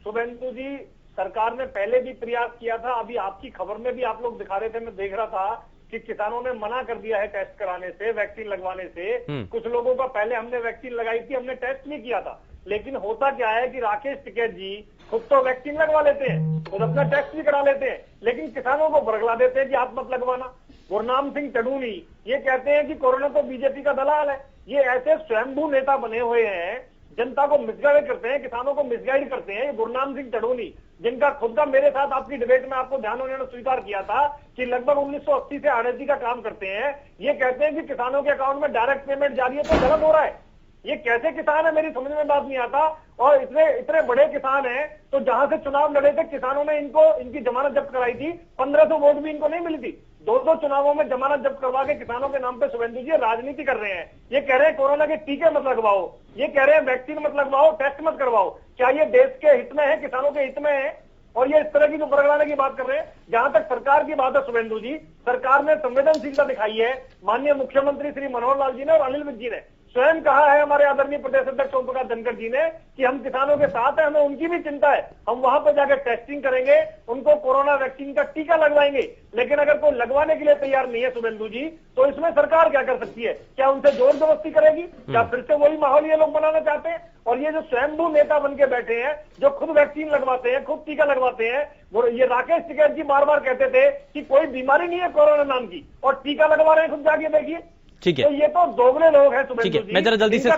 शुभेंदु जी, सरकार ने पहले भी प्रयास किया था। अभी आपकी खबर में भी आप लोग दिखा रहे थे, मैं देख रहा था कि किसानों ने मना कर दिया है टेस्ट कराने से, वैक्सीन लगवाने से। कुछ लोगों का पहले हमने वैक्सीन लगाई थी, हमने टेस्ट नहीं किया था। लेकिन होता क्या है कि राकेश टिकैत जी खुद तो वैक्सीन लगवा लेते हैं, खुद अपना टेस्ट भी करा लेते हैं, लेकिन किसानों को बरगला देते हैं कि आप मत लगवाना। गुरनाम सिंह टडूनी ये कहते हैं कि कोरोना तो बीजेपी का दलाल है। ये ऐसे स्वयंभू नेता बने हुए हैं, जनता को मिसगाइड करते हैं, किसानों को मिसगाइड करते हैं। गुरनाम सिंह टडूनी, जिनका खुद का मेरे साथ आपकी डिबेट में आपको ध्यान उन्होंने स्वीकार किया था कि लगभग 1980 से आड़ती का काम करते हैं, ये कहते हैं कि किसानों के अकाउंट में डायरेक्ट पेमेंट जारी है तो गलत हो रहा है। ये कैसे किसान है, मेरी समझ में बात नहीं आता। और इतने बड़े किसान हैं, तो जहां से चुनाव लड़े थे किसानों ने इनकी जमानत जब्त कराई थी, 1500 वोट भी इनको नहीं मिली थी। 2 चुनावों में जमानत जब्त करवा के किसानों के नाम पे शुभेंदु जी राजनीति कर रहे हैं। ये कह रहे हैं कोरोना के टीके मत लगवाओ, ये कह रहे हैं वैक्सीन मत लगवाओ, टेस्ट मत करवाओ। क्या ये देश के हित में है, किसानों के हित में है? और ये इस तरह की जो बरगलाने की बात कर रहे हैं। जहां तक सरकार की बात है शुभेंदु जी, सरकार ने संवेदनशीलता दिखाई है। माननीय मुख्यमंत्री श्री मनोहर लाल जी ने और अनिल विज जी ने स्वयं कहा है, हमारे आदरणीय प्रदेश अध्यक्ष ओम प्रकाश धनखड़ जी ने, कि हम किसानों के साथ हैं, हमें उनकी भी चिंता है, हम वहां पर जाकर टेस्टिंग करेंगे, उनको कोरोना वैक्सीन का टीका लगवाएंगे। लेकिन अगर कोई लगवाने के लिए तैयार नहीं है शुभेंदु जी, तो इसमें सरकार क्या कर सकती है? क्या उनसे जोर जबरदस्ती करेगी? क्या फिर से वही माहौल ये लोग बनाना चाहते हैं? और ये जो स्वयंभू नेता बन के बैठे हैं, जो खुद वैक्सीन लगवाते हैं, खुद टीका लगवाते हैं, ये राकेश टिकैत जी बार बार कहते थे कि कोई बीमारी नहीं है कोरोना नाम की, और टीका लगवा रहे हैं, खुद जाके देखिए। ठीक है, तो ये तो दोगले लोग हैं। ठीक है, मैं जरा जल्दी से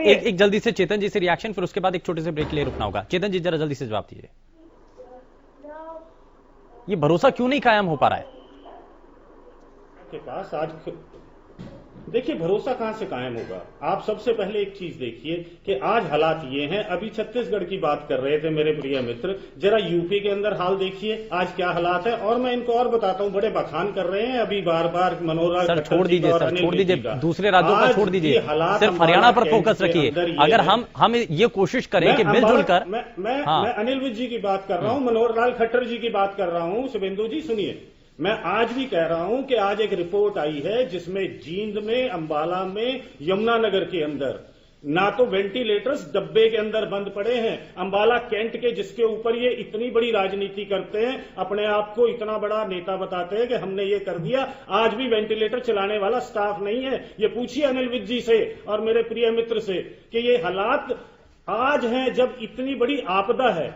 एक जल्दी से चेतन जी से रिएक्शन, फिर उसके बाद एक छोटे से ब्रेक के लिए रुकना होगा। चेतन जी जरा जल्दी से जवाब दीजिए, ये भरोसा क्यों नहीं कायम हो पा रहा है के पास? आज देखिए, भरोसा कहां से कायम होगा? आप सबसे पहले एक चीज देखिए कि आज हालात ये हैं। अभी छत्तीसगढ़ की बात कर रहे थे मेरे प्रिय मित्र, जरा यूपी के अंदर हाल देखिए आज क्या हालात है। और मैं इनको और बताता हूं, बड़े बखान कर रहे हैं अभी बार बार मनोहर। सर छोड़ दीजिए, सर छोड़ दीजिए, दूसरे राज्यों का छोड़ दीजिए, सिर्फ हरियाणा पर फोकस रखिए। अगर हम ये कोशिश करें कि मिलजुल कर, मैं अनिल विज जी की बात कर रहा हूं, मनोहर लाल खट्टर जी की बात कर रहा हूं। शुभेंदु जी सुनिए, मैं आज भी कह रहा हूं कि आज एक रिपोर्ट आई है जिसमें जींद में, अंबाला में, यमुनानगर के अंदर ना तो वेंटिलेटर्स डब्बे के अंदर बंद पड़े हैं। अंबाला कैंट के, जिसके ऊपर ये इतनी बड़ी राजनीति करते हैं, अपने आप को इतना बड़ा नेता बताते हैं कि हमने ये कर दिया, आज भी वेंटिलेटर चलाने वाला स्टाफ नहीं है। ये पूछिए अनिल विज जी से और मेरे प्रिय मित्र से कि ये हालात आज हैं जब इतनी बड़ी आपदा है,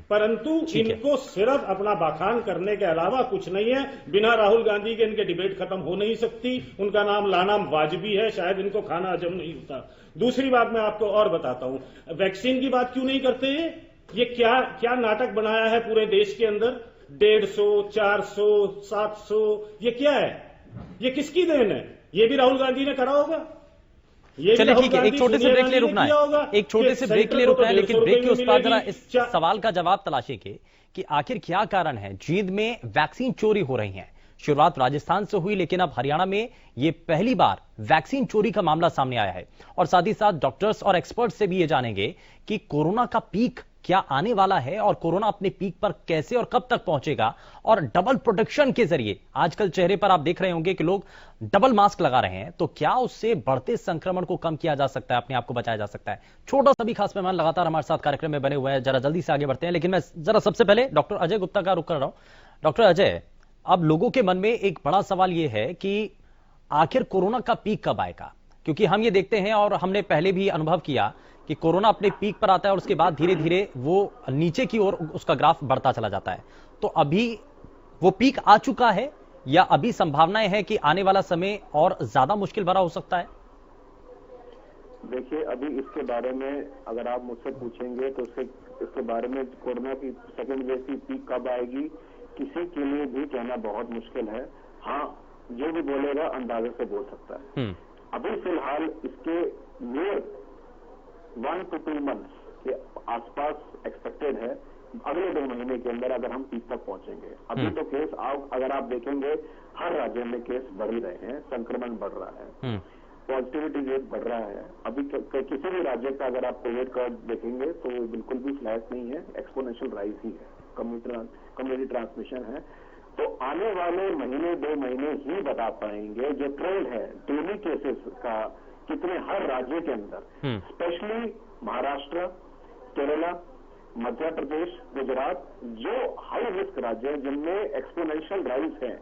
परंतु इनको सिर्फ अपना बखान करने के अलावा कुछ नहीं है। बिना राहुल गांधी के इनके डिबेट खत्म हो नहीं सकती। उनका नाम लाना वाजिबी है, शायद इनको खाना हजम नहीं होता। दूसरी बात मैं आपको और बताता हूं, वैक्सीन की बात क्यों नहीं करते? ये क्या नाटक बनाया है पूरे देश के अंदर? 150, 400, 700, ये क्या है? ये किसकी देन है? ये भी राहुल गांधी ने करा होगा। चलिए ठीक है, एक छोटे से ब्रेक के लिए रुकना है, एक छोटे से ब्रेक के लिए रुकना है, लेकिन ब्रेक के उस पार जरा इस सवाल का जवाब तलाशेंगे कि आखिर क्या कारण है जींद में वैक्सीन चोरी हो रही है। शुरुआत राजस्थान से हुई, लेकिन अब हरियाणा में ये पहली बार वैक्सीन चोरी का मामला सामने आया है। और साथ ही साथ डॉक्टर्स और एक्सपर्ट से भी ये जानेंगे कि कोरोना का पीक क्या आने वाला है और कोरोना अपने पीक पर कैसे और कब तक पहुंचेगा। और डबल प्रोटेक्शन के जरिए आजकल चेहरे पर आप देख रहे होंगे कि लोग डबल मास्क लगा रहे हैं, तो क्या उससे बढ़ते संक्रमण को कम किया जा सकता है, अपने आप को बचाया जा सकता है? छोटा सा भी खास मेहमान लगातार हमारे साथ कार्यक्रम में बने हुए हैं, जरा जल्दी से आगे बढ़ते हैं। लेकिन मैं जरा सबसे पहले डॉक्टर अजय गुप्ता का रुख कर रहा हूं। डॉक्टर अजय, अब लोगों के मन में एक बड़ा सवाल यह है कि आखिर कोरोना का पीक कब आएगा? क्योंकि हम ये देखते हैं और हमने पहले भी अनुभव किया कि कोरोना अपने पीक पर आता है और उसके बाद धीरे धीरे वो नीचे की ओर उसका ग्राफ बढ़ता चला जाता है। तो अभी वो पीक आ चुका है या अभी संभावनाएं हैं कि आने वाला समय और ज्यादा मुश्किल भरा हो सकता है? देखिए, अभी इसके बारे में अगर आप मुझसे पूछेंगे तो इसके बारे में कोरोना की सेकेंड वेव की पीक कब आएगी, किसी के लिए भी कहना बहुत मुश्किल है। हाँ, जो भी बोलेगा अंदाजे से बोल सकता है। अभी फिलहाल इसके नियर 1 to 2 months के आसपास एक्सपेक्टेड है। अगले 2 महीने के अंदर अगर हम पीक तक पहुंचेंगे। अभी तो केस अगर आप देखेंगे हर राज्य में केस बढ़ ही रहे हैं, संक्रमण बढ़ रहा है, पॉजिटिविटी रेट बढ़ रहा है। अभी किसी भी राज्य का अगर आप कोविड कर्व देखेंगे तो बिल्कुल भी फ्लैट नहीं है, एक्सपोनेंशियल राइज ही है। कम्युनिटी ट्रांसमिशन है। तो आने वाले महीने 2 महीने ही बता पाएंगे जो ट्रेंड है डेली केसेस का कितने हर राज्य के अंदर, स्पेशली महाराष्ट्र, केरला, मध्य प्रदेश, गुजरात, जो हाई रिस्क राज्य हैं जिनमें एक्सपोनेंशियल राइज है,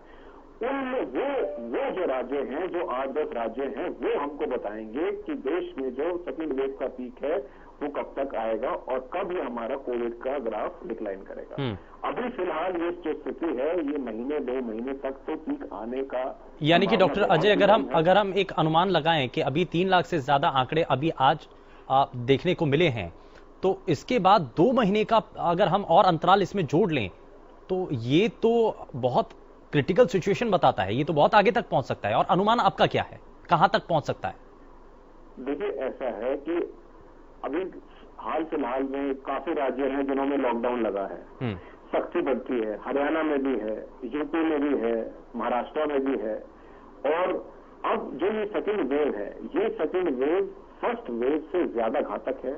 उनमें वो जो राज्य हैं, जो 8-10 राज्य हैं, वो हमको बताएंगे कि देश में जो सेकेंड वेव का पीक है वो कब तक आएगा और कब ये हमारा कोविड का ग्राफ डिक्लाइन करेगा। अभी फिलहाल ये जो स्थिति है ये महीने 2 महीने तक तो पीक आने का, यानी कि डॉक्टर अजय अगर हम एक अनुमान लगाएं कि अभी 3 लाख से ज्यादा आंकड़े अभी आज देखने को मिले हैं, तो इसके बाद 2 महीने का अगर हम और अंतराल इसमें जोड़ लें तो ये तो बहुत क्रिटिकल सिचुएशन बताता है, ये तो बहुत आगे तक पहुंच सकता है। और अनुमान आपका क्या है, कहां तक पहुंच सकता है? देखिए ऐसा है कि अभी हाल फिलहाल में काफी राज्य हैं जिन्होंने लॉकडाउन लगा है, सख्ती बढ़ती है, हरियाणा में भी है, यूपी में भी है, महाराष्ट्र में भी है। और अब जो ये सेकेंड वेव है, ये सेकेंड वेव फर्स्ट वेव से ज्यादा घातक है।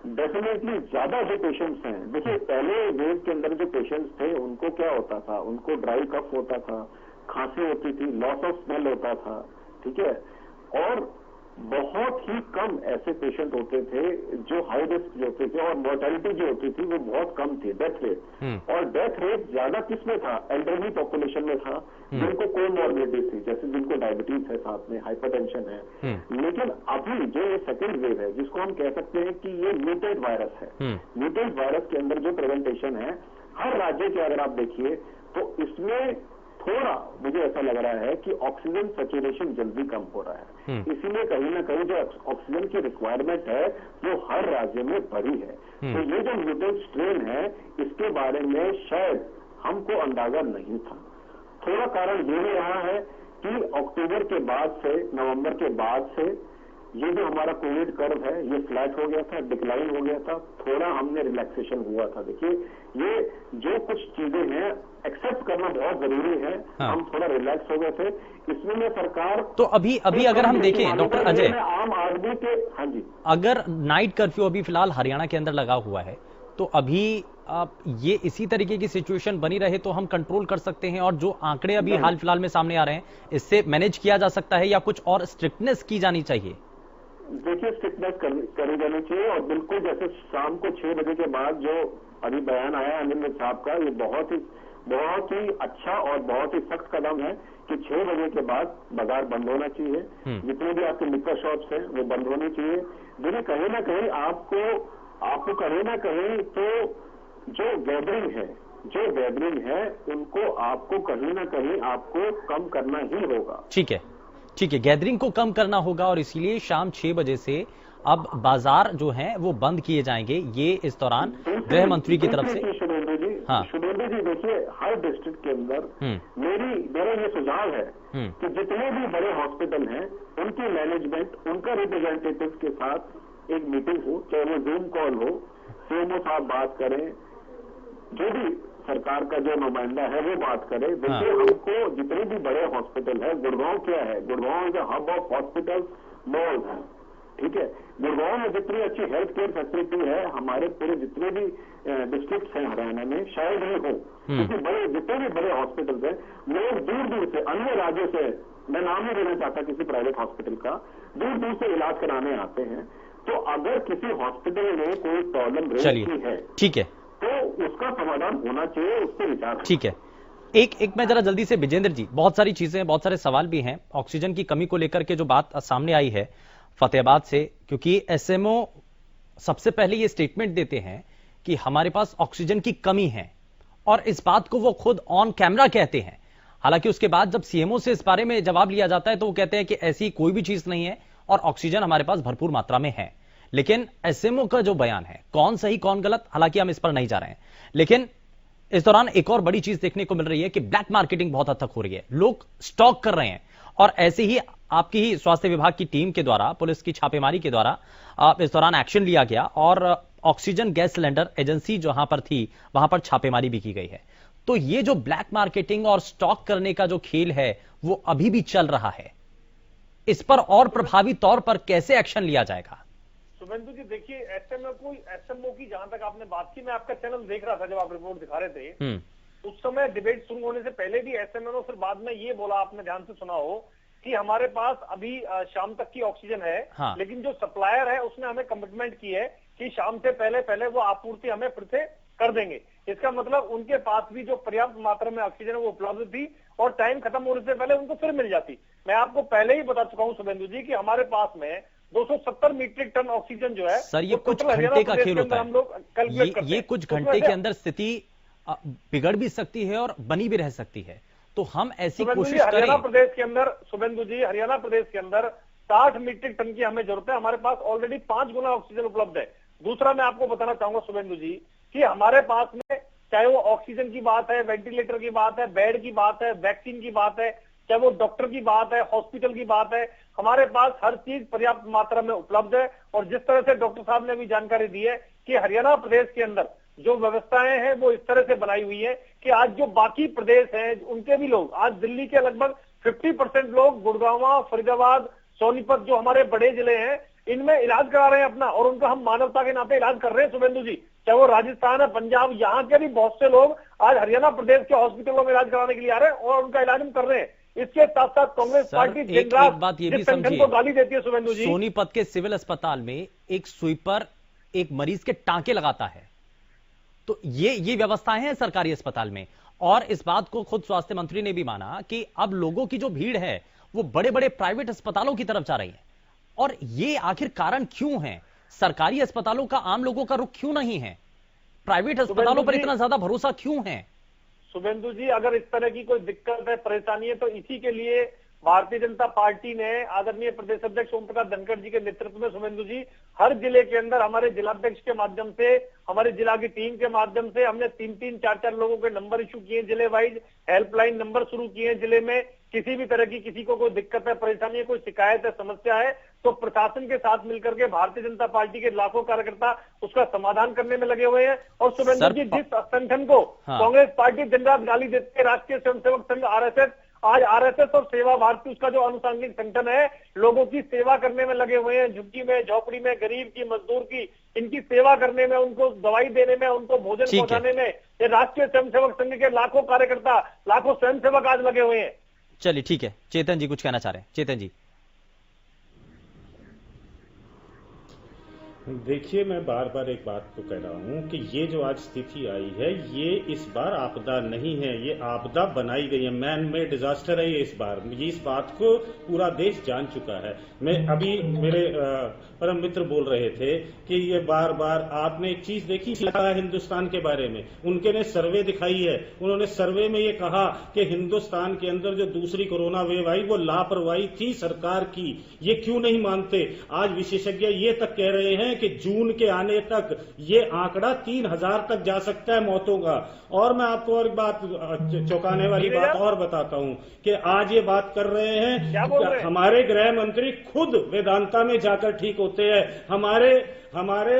डेफिनेटली ज्यादा जो पेशेंट्स हैं, देखिए पहले वेव के अंदर जो पेशेंट्स थे उनको क्या होता था, उनको ड्राई कफ होता था, खांसी होती थी, लॉस ऑफ स्मेल होता था, ठीक है, और बहुत ही कम ऐसे पेशेंट होते थे जो हाई रिस्क जो होते थे, और मोर्टेलिटी जो होती थी वो बहुत कम थी, डेथ रेट। और डेथ रेट ज्यादा किसमें था, एल्डरली पॉपुलेशन में था, जिनको कोई मॉर्बिडिटी थी, जैसे जिनको डायबिटीज है, साथ में हाइपरटेंशन है। लेकिन अभी जो ये सेकेंड वेव है, जिसको हम कह सकते हैं कि ये म्यूटेड वायरस है, म्यूटेड वायरस के अंदर जो प्रेजेंटेशन है हर राज्य के अगर आप देखिए तो इसमें थोड़ा मुझे ऐसा लग रहा है कि ऑक्सीजन सैचुरेशन जल्दी कम हो रहा है। इसीलिए कहीं ना कहीं जो ऑक्सीजन की रिक्वायरमेंट है वो हर राज्य में बढ़ी है। तो ये जो म्यूटेंट स्ट्रेन है इसके बारे में शायद हमको अंदाजा नहीं था। थोड़ा कारण ये भी रहा है कि अक्टूबर के बाद से, नवंबर के बाद से ये जो हमारा कोविड कर्व है ये फ्लैट हो गया था, डिक्लाइन हो गया था, थोड़ा हमने रिलैक्सेशन हुआ था। देखिए ये जो कुछ चीजें हैं एक्सेप्ट करना बहुत जरूरी है। हम थोड़ा रिलैक्स हो गए थे, इसमें में सरकार तो अभी अगर हम देखें डॉक्टर अजय, आम आदमी के, हाँ जी, अगर नाइट कर्फ्यू अभी फिलहाल हरियाणा के अंदर लगा हुआ है तो अभी ये इसी तरीके की सिचुएशन बनी रहे तो हम कंट्रोल कर सकते हैं, और जो आंकड़े अभी हाल फिलहाल में सामने आ रहे हैं इससे मैनेज किया जा सकता है, या कुछ और स्ट्रिक्टनेस की जानी चाहिए? देखिए स्ट्रिक्टनेस करी जानी चाहिए, और बिल्कुल जैसे शाम को 6 बजे के बाद जो अभी बयान आया अनिल साहब का, ये बहुत ही अच्छा और बहुत ही सख्त कदम है कि 6 बजे के बाद बाजार बंद होना चाहिए, जितने भी आपके लिकर शॉप्स हैं वो बंद होनी चाहिए। देखिए कहीं ना कहीं आपको कहीं ना कहीं तो जो गैदरिंग है उनको आपको कहीं ना कहीं आपको कम करना ही होगा। ठीक है, गैदरिंग को कम करना होगा, और इसीलिए शाम 6 बजे से अब बाजार जो हैं वो बंद किए जाएंगे। ये इस दौरान गृह मंत्री की तरफ से शुभेंदु जी देखिए हर डिस्ट्रिक्ट के अंदर मेरा ये सुझाव है कि जितने भी बड़े हॉस्पिटल हैं उनकी मैनेजमेंट, उनका रिप्रेजेंटेटिव के साथ एक मीटिंग हो, चाहे वो जूम कॉल हो, सीएमओ साहब बात करें, जो भी सरकार का जो नुमाइंदा है वो बात करे। देखिए हमको जितने भी बड़े हॉस्पिटल है, गुड़गांव क्या है, Gurgaon is hub of hospital mall है, ठीक है, गुड़गांव में जितनी अच्छी हेल्थ केयर फैसिलिटी है हमारे पूरे जितने भी डिस्ट्रिक्ट हैं हरियाणा में शायद ही हो, क्योंकि जितने भी बड़े हॉस्पिटल हैं लोग दूर दूर से, अन्य राज्यों से, मैं नाम नहीं देना चाहता किसी प्राइवेट हॉस्पिटल का, दूर दूर से इलाज कराने आते हैं। तो अगर किसी हॉस्पिटल में कोई प्रॉब्लम रहती है, ठीक है, तो उसका समाधान होना चाहिए, उस पर विचार। ठीक है, एक मैं जरा जल्दी से विजेंद्र जी, बहुत सारी चीजें, बहुत सारे सवाल भी हैं ऑक्सीजन की कमी को लेकर के जो बात सामने आई है फतेहाबाद से, क्योंकि एसएमओ सबसे पहले ये स्टेटमेंट देते हैं कि हमारे पास ऑक्सीजन की कमी है, और इस बात को वो खुद ऑन कैमरा कहते हैं। हालांकि उसके बाद जब सीएमओ से इस बारे में जवाब लिया जाता है तो वो कहते हैं कि ऐसी कोई भी चीज नहीं है और ऑक्सीजन हमारे पास भरपूर मात्रा में है। लेकिन एसएमओ का जो बयान है, कौन सही कौन गलत, हालांकि हम इस पर नहीं जा रहे हैं, लेकिन इस दौरान एक और बड़ी चीज देखने को मिल रही है कि ब्लैक मार्केटिंग बहुत हद तक हो रही है, लोग स्टॉक कर रहे हैं, और ऐसे ही आपकी ही स्वास्थ्य विभाग की टीम के द्वारा, पुलिस की छापेमारी के द्वारा इस दौरान एक्शन लिया गया, और ऑक्सीजन गैस सिलेंडर एजेंसी जहां पर थी वहां पर छापेमारी भी की गई है। तो ये जो ब्लैक मार्केटिंग और स्टॉक करने का जो खेल है वो अभी भी चल रहा है, इस पर और प्रभावी तौर पर कैसे एक्शन लिया जाएगा? शुभेंदु जी देखिए, एसएमओ की जहां तक आपने बात की, मैं आपका चैनल देख रहा था जब आप रिपोर्ट दिखा रहे थे, उस समय डिबेट शुरू होने से पहले भी एसएमओ फिर बाद में ये बोला, आपने ध्यान से सुना हो, कि हमारे पास अभी शाम तक की ऑक्सीजन है, हाँ। लेकिन जो सप्लायर है उसने हमें कमिटमेंट की है कि शाम से पहले वो आपूर्ति हमें फिर से कर देंगे। इसका मतलब उनके पास भी जो पर्याप्त मात्रा में ऑक्सीजन है वो उपलब्ध थी और टाइम खत्म होने से पहले उनको फिर मिल जाती। मैं आपको पहले ही बता चुका हूं शुभेंदु जी कि हमारे पास में 270 मीट्रिक टन ऑक्सीजन जो है सर, ये कुछ घंटे का खेल होता है। ये कुछ घंटे के अंदर स्थिति बिगड़ भी सकती है और बनी भी रह सकती है, तो हम ऐसी कोशिश करें। हरियाणा प्रदेश के अंदर शुभेंदु जी, हरियाणा प्रदेश के अंदर 60 मीट्रिक टन की हमें जरूरत है। हमारे पास ऑलरेडी 5 गुना ऑक्सीजन उपलब्ध है। दूसरा मैं आपको बताना चाहूंगा शुभेंदु जी कि हमारे पास में चाहे वो ऑक्सीजन की बात है, वेंटिलेटर की बात है, बेड की बात है, वैक्सीन की बात है, चाहे वो डॉक्टर की बात है, हॉस्पिटल की बात है, हमारे पास हर चीज पर्याप्त मात्रा में उपलब्ध है। और जिस तरह से डॉक्टर साहब ने भी जानकारी दी है कि हरियाणा प्रदेश के अंदर जो व्यवस्थाएं हैं वो इस तरह से बनाई हुई है कि आज जो बाकी प्रदेश हैं उनके भी लोग, आज दिल्ली के लगभग 50% लोग गुड़गांव, फरीदाबाद, सोनीपत जो हमारे बड़े जिले हैं इनमें इलाज करा रहे हैं अपना, और उनका हम मानवता के नाते इलाज कर रहे हैं शुभेंदु जी। चाहे वो राजस्थान है, पंजाब, यहाँ के भी बहुत से लोग आज हरियाणा प्रदेश के हॉस्पिटलों में इलाज कराने के लिए आ रहे हैं और उनका इलाज हम कर रहे हैं। इसके साथ साथ कांग्रेस पार्टी दिन रात बात ये भी संगठन को गाली देती है शुभेंदु जी। सोनीपत के सिविल अस्पताल में एक स्वीपर एक मरीज के टांके लगाता है, तो ये व्यवस्थाएं हैं सरकारी अस्पताल में। और इस बात को खुद स्वास्थ्य मंत्री ने भी माना कि अब लोगों की जो भीड़ है वो बड़े बड़े प्राइवेट अस्पतालों की तरफ जा रही है। और ये आखिर कारण क्यों है? सरकारी अस्पतालों का आम लोगों का रुख क्यों नहीं है? प्राइवेट अस्पतालों पर इतना ज्यादा भरोसा क्यों है? शुभेंदु जी, अगर इस तरह की कोई दिक्कत है, परेशानी है, तो इसी के लिए भारतीय जनता पार्टी ने आदरणीय प्रदेश अध्यक्ष ओम प्रकाश धनखड़ जी के नेतृत्व में शुभेंदु जी हर जिले के अंदर हमारे जिलाध्यक्ष के माध्यम से, हमारे जिला की टीम के माध्यम से हमने 3-3, 4-4 लोगों के नंबर इशू किए, जिले वाइज हेल्पलाइन नंबर शुरू किए। जिले में किसी भी तरह की किसी को कोई दिक्कत है, परेशानी है, कोई शिकायत है, समस्या है, तो प्रशासन के साथ मिलकर के भारतीय जनता पार्टी के लाखों कार्यकर्ता उसका समाधान करने में लगे हुए हैं। और शुभेंदु जी, जिस संगठन को कांग्रेस पार्टी दिन रात गाली देती है, राष्ट्रीय स्वयंसेवक संघ आरएसएस, आज आरएसएस और सेवा भारती उसका जो अनुषंगिक संगठन है, लोगों की सेवा करने में लगे हुए हैं। झुग्गी में, झोपड़ी में, गरीब की, मजदूर की, इनकी सेवा करने में, उनको दवाई देने में, उनको भोजन पहुंचाने में ये राष्ट्रीय स्वयंसेवक संघ के लाखों कार्यकर्ता, लाखों स्वयंसेवक आज लगे हुए हैं। चलिए ठीक है, चेतन जी कुछ कहना चाह रहे हैं। चेतन जी, देखिए, मैं बार बार एक बात को कह रहा हूं कि ये जो आज स्थिति आई है ये इस बार आपदा नहीं है, ये आपदा बनाई गई है, मैन मेड डिजास्टर है ये इस बार। ये इस बात को पूरा देश जान चुका है। मैं अभी मेरे परम मित्र बोल रहे थे कि ये बार बार आपने एक चीज देखी हिंदुस्तान के बारे में, उनके ने सर्वे दिखाई है। उन्होंने सर्वे में ये कहा कि हिंदुस्तान के अंदर जो दूसरी कोरोना वेव आई वो लापरवाही थी सरकार की। ये क्यों नहीं मानते? आज विशेषज्ञ ये तक कह रहे हैं कि जून के आने तक ये आंकड़ा 3000 तक जा सकता है मौतों का। और मैं आपको और बात, चौंकाने वाली बात और बताता हूं कि आज ये बात कर रहे हैं, हमारे गृह मंत्री खुद वेदांता में जाकर ठीक होते हैं, हमारे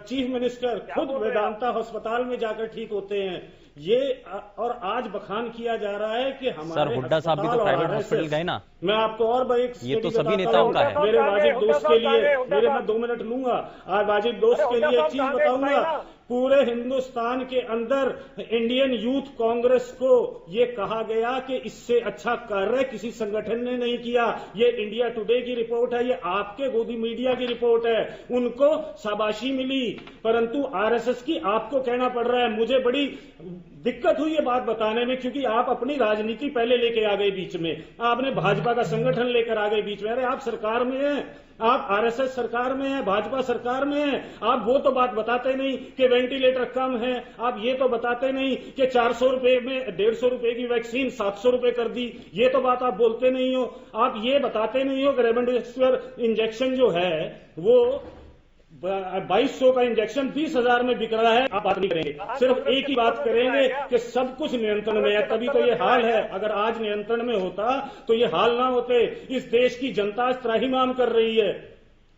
चीफ मिनिस्टर खुद वेदांता अस्पताल में जाकर ठीक होते हैं। ये और आज बखान किया जा रहा है कि हमारे सर हुड्डा साहब भी तो प्राइवेट हॉस्पिटल गए ना। मैं आपको और एक ये तो सभी नेताओं का है। मेरे वाजिब दोस्त के लिए, मैं 2 मिनट लूंगा, आज वाजिब दोस्त के लिए एक चीज बताऊंगा। पूरे हिंदुस्तान के अंदर इंडियन यूथ कांग्रेस को ये कहा गया कि इससे अच्छा कार्य किसी संगठन ने नहीं किया। ये इंडिया टुडे की रिपोर्ट है, ये आपके गोदी मीडिया की रिपोर्ट है। उनको शाबाशी मिली, परंतु आरएसएस की आपको कहना पड़ रहा है। मुझे बड़ी दिक्कत हुई ये बात बताने में, क्योंकि आप अपनी राजनीति पहले लेके आ गए बीच में, आपने भाजपा का संगठन लेकर आ गए बीच में। अरे आप सरकार में हैं, आप आरएसएस सरकार में हैं, भाजपा सरकार में हैं, आप वो तो बात बताते नहीं कि वेंटिलेटर कम है, आप ये तो बताते नहीं कि 400 रुपए में 150 रुपए की वैक्सीन 700 रुपए कर दी, ये तो बात आप बोलते नहीं हो। आप ये बताते नहीं हो कि रेमडेसिविर इंजेक्शन जो है वो 2200 का इंजेक्शन 20,000 में बिक रहा है। आप बात नहीं करेंगे, सिर्फ एक ही बात करेंगे कि सब कुछ नियंत्रण में है, तभी तो ये हाल है। अगर आज नियंत्रण में होता तो ये हाल ना होते। इस देश की जनता त्राहिमाम कर रही है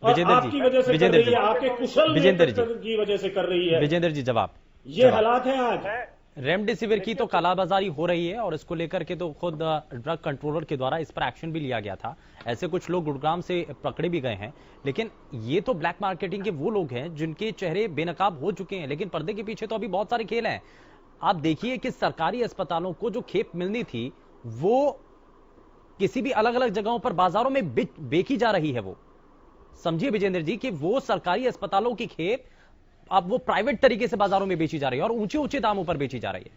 और आपकी वजह से कर रही है, आपके कुशल नेतृत्व की वजह से कर रही है। विजेंद्र जी जवाब। ये हालात है आज। रेमडेसिविर की तो कालाबाजारी हो रही है और इसको लेकर के तो खुद ड्रग कंट्रोलर के द्वारा इस पर एक्शन भी लिया गया था। ऐसे कुछ लोग गुड़गांव से पकड़े भी गए हैं, लेकिन ये तो ब्लैक मार्केटिंग के वो लोग हैं जिनके चेहरे बेनकाब हो चुके हैं, लेकिन पर्दे के पीछे तो अभी बहुत सारे खेल हैं। आप देखिए कि सरकारी अस्पतालों को जो खेप मिलनी थी वो किसी भी अलग अलग जगहों पर बाजारों में बेची जा रही है। वो समझिए विजेंद्र जी कि वो सरकारी अस्पतालों की खेप अब वो प्राइवेट तरीके से बाजारों में बेची जा रही है और ऊंचे ऊंचे दामों पर बेची जा रही है।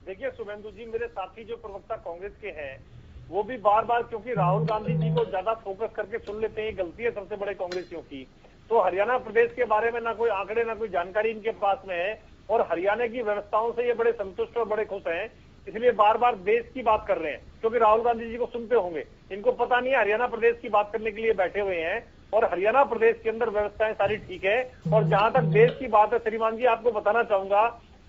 देखिए शुभेंदु जी, मेरे साथी जो प्रवक्ता कांग्रेस के हैं वो भी बार बार, क्योंकि राहुल गांधी जी को ज्यादा फोकस करके सुन लेते हैं, गलती है सबसे बड़े कांग्रेसियों की। तो हरियाणा प्रदेश के बारे में ना कोई आंकड़े ना कोई जानकारी इनके पास में है और हरियाणा की व्यवस्थाओं से ये बड़े संतुष्ट और बड़े खुश हैं, इसलिए बार बार देश की बात कर रहे हैं। क्योंकि राहुल गांधी जी को सुनते होंगे, इनको पता नहीं है हरियाणा प्रदेश की बात करने के लिए बैठे हुए हैं और हरियाणा प्रदेश के अंदर व्यवस्थाएं सारी ठीक है। और जहां तक देश की बात है श्रीमान जी, आपको बताना चाहूंगा,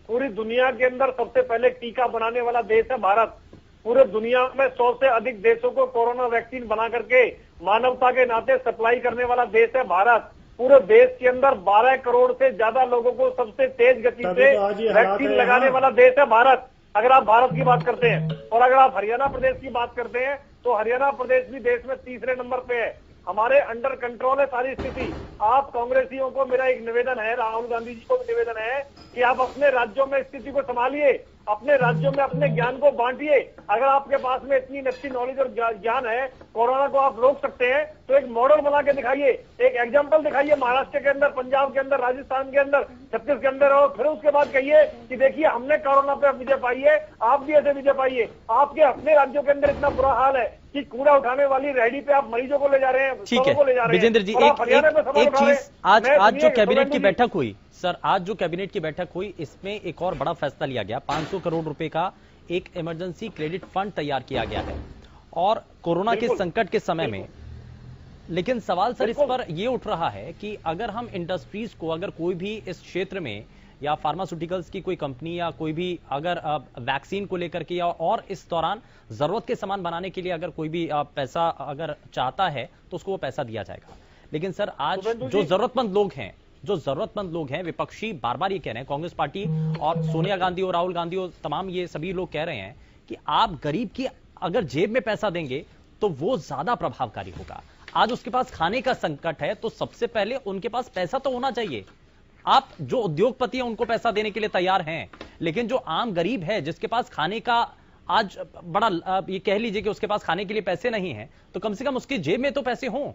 पूरी दुनिया के अंदर सबसे पहले टीका बनाने वाला देश है भारत। पूरे दुनिया में 100 से अधिक देशों को कोरोना वैक्सीन बना करके मानवता के नाते सप्लाई करने वाला देश है भारत। पूरे देश के अंदर 12 करोड़ से ज्यादा लोगों को सबसे तेज गति से वैक्सीन लगाने वाला देश है भारत, अगर आप भारत की बात करते हैं। और अगर आप हरियाणा प्रदेश की बात करते हैं तो हरियाणा प्रदेश भी देश में तीसरे नंबर पे है। हमारे अंडर कंट्रोल है सारी स्थिति। आप कांग्रेसियों को मेरा एक निवेदन है, राहुल गांधी जी को भी निवेदन है कि आप अपने राज्यों में स्थिति को संभालिए, अपने राज्यों में अपने ज्ञान को बांटिए। अगर आपके पास में इतनी अच्छी नॉलेज और ज्ञान है, कोरोना को आप रोक सकते हैं, तो एक मॉडल बना के दिखाइए, एक एग्जाम्पल दिखाइए महाराष्ट्र के अंदर, पंजाब के अंदर, राजस्थान के अंदर, छत्तीसगढ़ के अंदर, और फिर उसके बाद कहिए कि देखिए हमने कोरोना पे विजय पाई है, आप भी ऐसे विजय पाइए। आपके अपने राज्यों के अंदर इतना बुरा हाल है कि कूड़ा उठाने वाली रेहड़ी पे आप मरीजों को ले जा रहे हैं, ठीक है विजेंद्र जी, एक चीज आज जो कैबिनेट की बैठक हुई सर, आज जो कैबिनेट की बैठक हुई इसमें एक और बड़ा फैसला लिया गया। 500 करोड़ रुपए का एक इमरजेंसी क्रेडिट फंड तैयार किया गया है और कोरोना के संकट के समय में। लेकिन सवाल सर इस पर यह उठ रहा है कि अगर हम इंडस्ट्रीज को, अगर कोई भी इस क्षेत्र में या फार्मास्यूटिकल्स की कोई कंपनी या कोई भी अगर वैक्सीन को लेकर के या और इस दौरान जरूरत के सामान बनाने के लिए अगर कोई भी पैसा अगर चाहता है तो उसको वो पैसा दिया जाएगा। लेकिन सर आज जो जरूरतमंद लोग हैं, विपक्षी बार बार ये कह रहे हैं, कांग्रेस पार्टी और सोनिया गांधी और राहुल गांधी और तमाम ये सभी लोग कह रहे हैं कि आप गरीब की अगर जेब में पैसा देंगे तो वो ज्यादा प्रभावकारी होगा। आज उसके पास खाने का संकट है तो सबसे पहले उनके पास पैसा तो होना चाहिए। आप जो उद्योगपति हैं उनको पैसा देने के लिए तैयार हैं, लेकिन जो आम गरीब है जिसके पास खाने का आज बड़ा ये कह लीजिए कि उसके पास खाने के लिए पैसे नहीं हैं, तो कम से कम उसकी जेब में तो पैसे हों।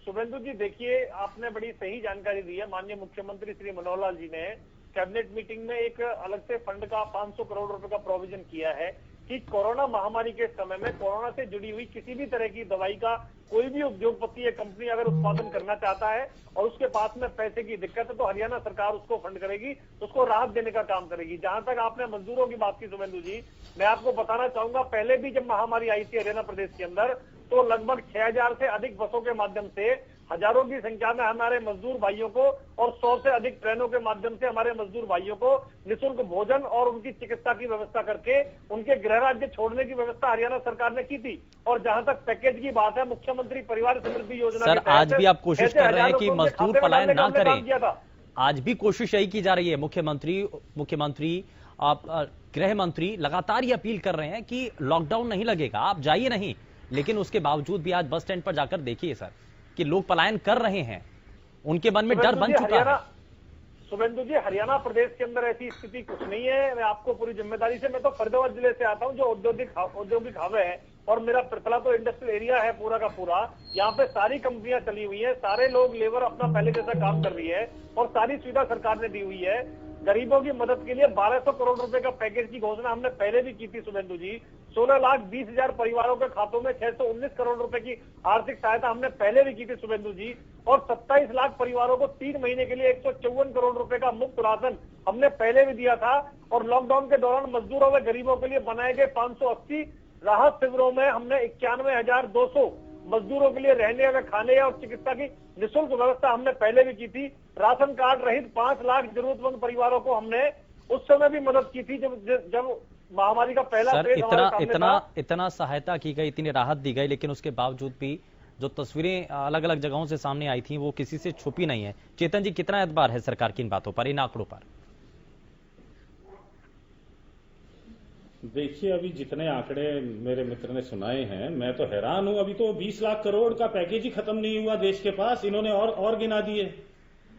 शुभेंदु जी देखिए, आपने बड़ी सही जानकारी दी है। माननीय मुख्यमंत्री श्री मनोहर लाल जी ने कैबिनेट मीटिंग में एक अलग से फंड का 500 करोड़ रुपए का प्रोविजन किया है कि कोरोना महामारी के समय में कोरोना से जुड़ी हुई किसी भी तरह की दवाई का कोई भी उद्योगपति या कंपनी अगर उत्पादन करना चाहता है और उसके पास में पैसे की दिक्कत है तो हरियाणा सरकार उसको फंड करेगी, उसको राहत देने का काम करेगी। जहां तक आपने मजदूरों की बात की शुभेंदु जी, मैं आपको बताना चाहूंगा, पहले भी जब महामारी आई थी हरियाणा प्रदेश के अंदर तो लगभग 6000 से अधिक बसों के माध्यम से हजारों की संख्या में हमारे मजदूर भाइयों को और 100 से अधिक ट्रेनों के माध्यम से हमारे मजदूर भाइयों को निःशुल्क भोजन और उनकी चिकित्सा की व्यवस्था करके उनके गृह राज्य छोड़ने की व्यवस्था हरियाणा सरकार ने की थी। और जहां तक पैकेज की बात है, मुख्यमंत्री परिवार समृद्धि योजना सर आज भी आप कोशिश कर रहे हैं कि मजदूर पलायन ना करें, आज भी कोशिश यही की जा रही है। मुख्यमंत्री आप गृह मंत्री लगातार ये अपील कर रहे हैं कि लॉकडाउन नहीं लगेगा, आप जाइए नहीं, लेकिन उसके बावजूद भी आज बस स्टैंड पर जाकर देखिए सर कि लोग पलायन कर रहे हैं, उनके मन में डर बन चुका है। शुभेंदु जी, हरियाणा प्रदेश के अंदर ऐसी स्थिति कुछ नहीं है। मैं आपको पूरी जिम्मेदारी से, मैं तो फरीदाबाद जिले से आता हूं जो औद्योगिक हब है और मेरा पृथला तो इंडस्ट्रियल एरिया है पूरा का पूरा। यहाँ पे सारी कंपनियां चली हुई है, सारे लोग लेबर अपना पहले जैसा काम कर रही है और सारी सुविधा सरकार ने दी हुई है। गरीबों की मदद के लिए 1200 करोड़ रुपए का पैकेज की घोषणा हमने पहले भी की थी शुभेंदु जी। 16,20,000 परिवारों के खातों में 619 करोड़ रुपए की आर्थिक सहायता हमने पहले भी की थी शुभेंदु जी। और 27 लाख परिवारों को 3 महीने के लिए 154 करोड़ रुपए का मुफ्त राशन हमने पहले भी दिया था। और लॉकडाउन के दौरान मजदूरों व गरीबों के लिए बनाए गए 580 राहत शिविरों में हमने 91,200 मजदूरों के लिए रहने व खाने और चिकित्सा की निःशुल्क व्यवस्था हमने पहले भी की थी। राशन कार्ड रहित 5 लाख जरूरतमंद परिवारों को हमने उस समय भी मदद की थी जब महामारी का पहला फेज इतना सहायता की गई, इतनी राहत दी गई, लेकिन उसके बावजूद भी जो तस्वीरें अलग अलग जगहों से सामने आई थी वो किसी से छुपी नहीं है। चेतन जी, कितना एतबार है सरकार की इन बातों पर, इन आंकड़ों पर? देखिए, अभी जितने आंकड़े मेरे मित्र ने सुनाए हैं, मैं तो हैरान हूं। अभी तो 20 लाख करोड़ का पैकेज ही खत्म नहीं हुआ देश के पास, इन्होंने और गिना दिए।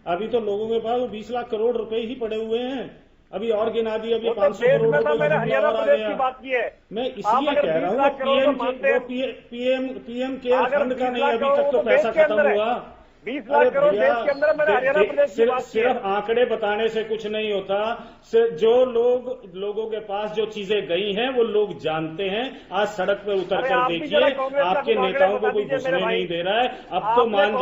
अभी तो लोगों के पास वो 20 लाख करोड़ रुपए ही पड़े हुए हैं, अभी और गिना दिए। अभी 500 करोड़ रुपए मैंने हरियाणा प्रदेश की बात की है। मैं इसलिए कह रहा हूँ पीएम केयर फंड का नहीं अभी तक तो पैसा खत्म हुआ। 20 लाख करोड़ देश के अंदर मैंने हरियाणा प्रदेश की बात की है। सिर्फ आंकड़े बताने से कुछ नहीं होता। जो लोगों के पास जो चीजें गई हैं वो लोग जानते हैं। आज सड़क पर उतर कर देखिए, आपके नेताओं को कोई घुसने नहीं दे रहा है। अब तो मान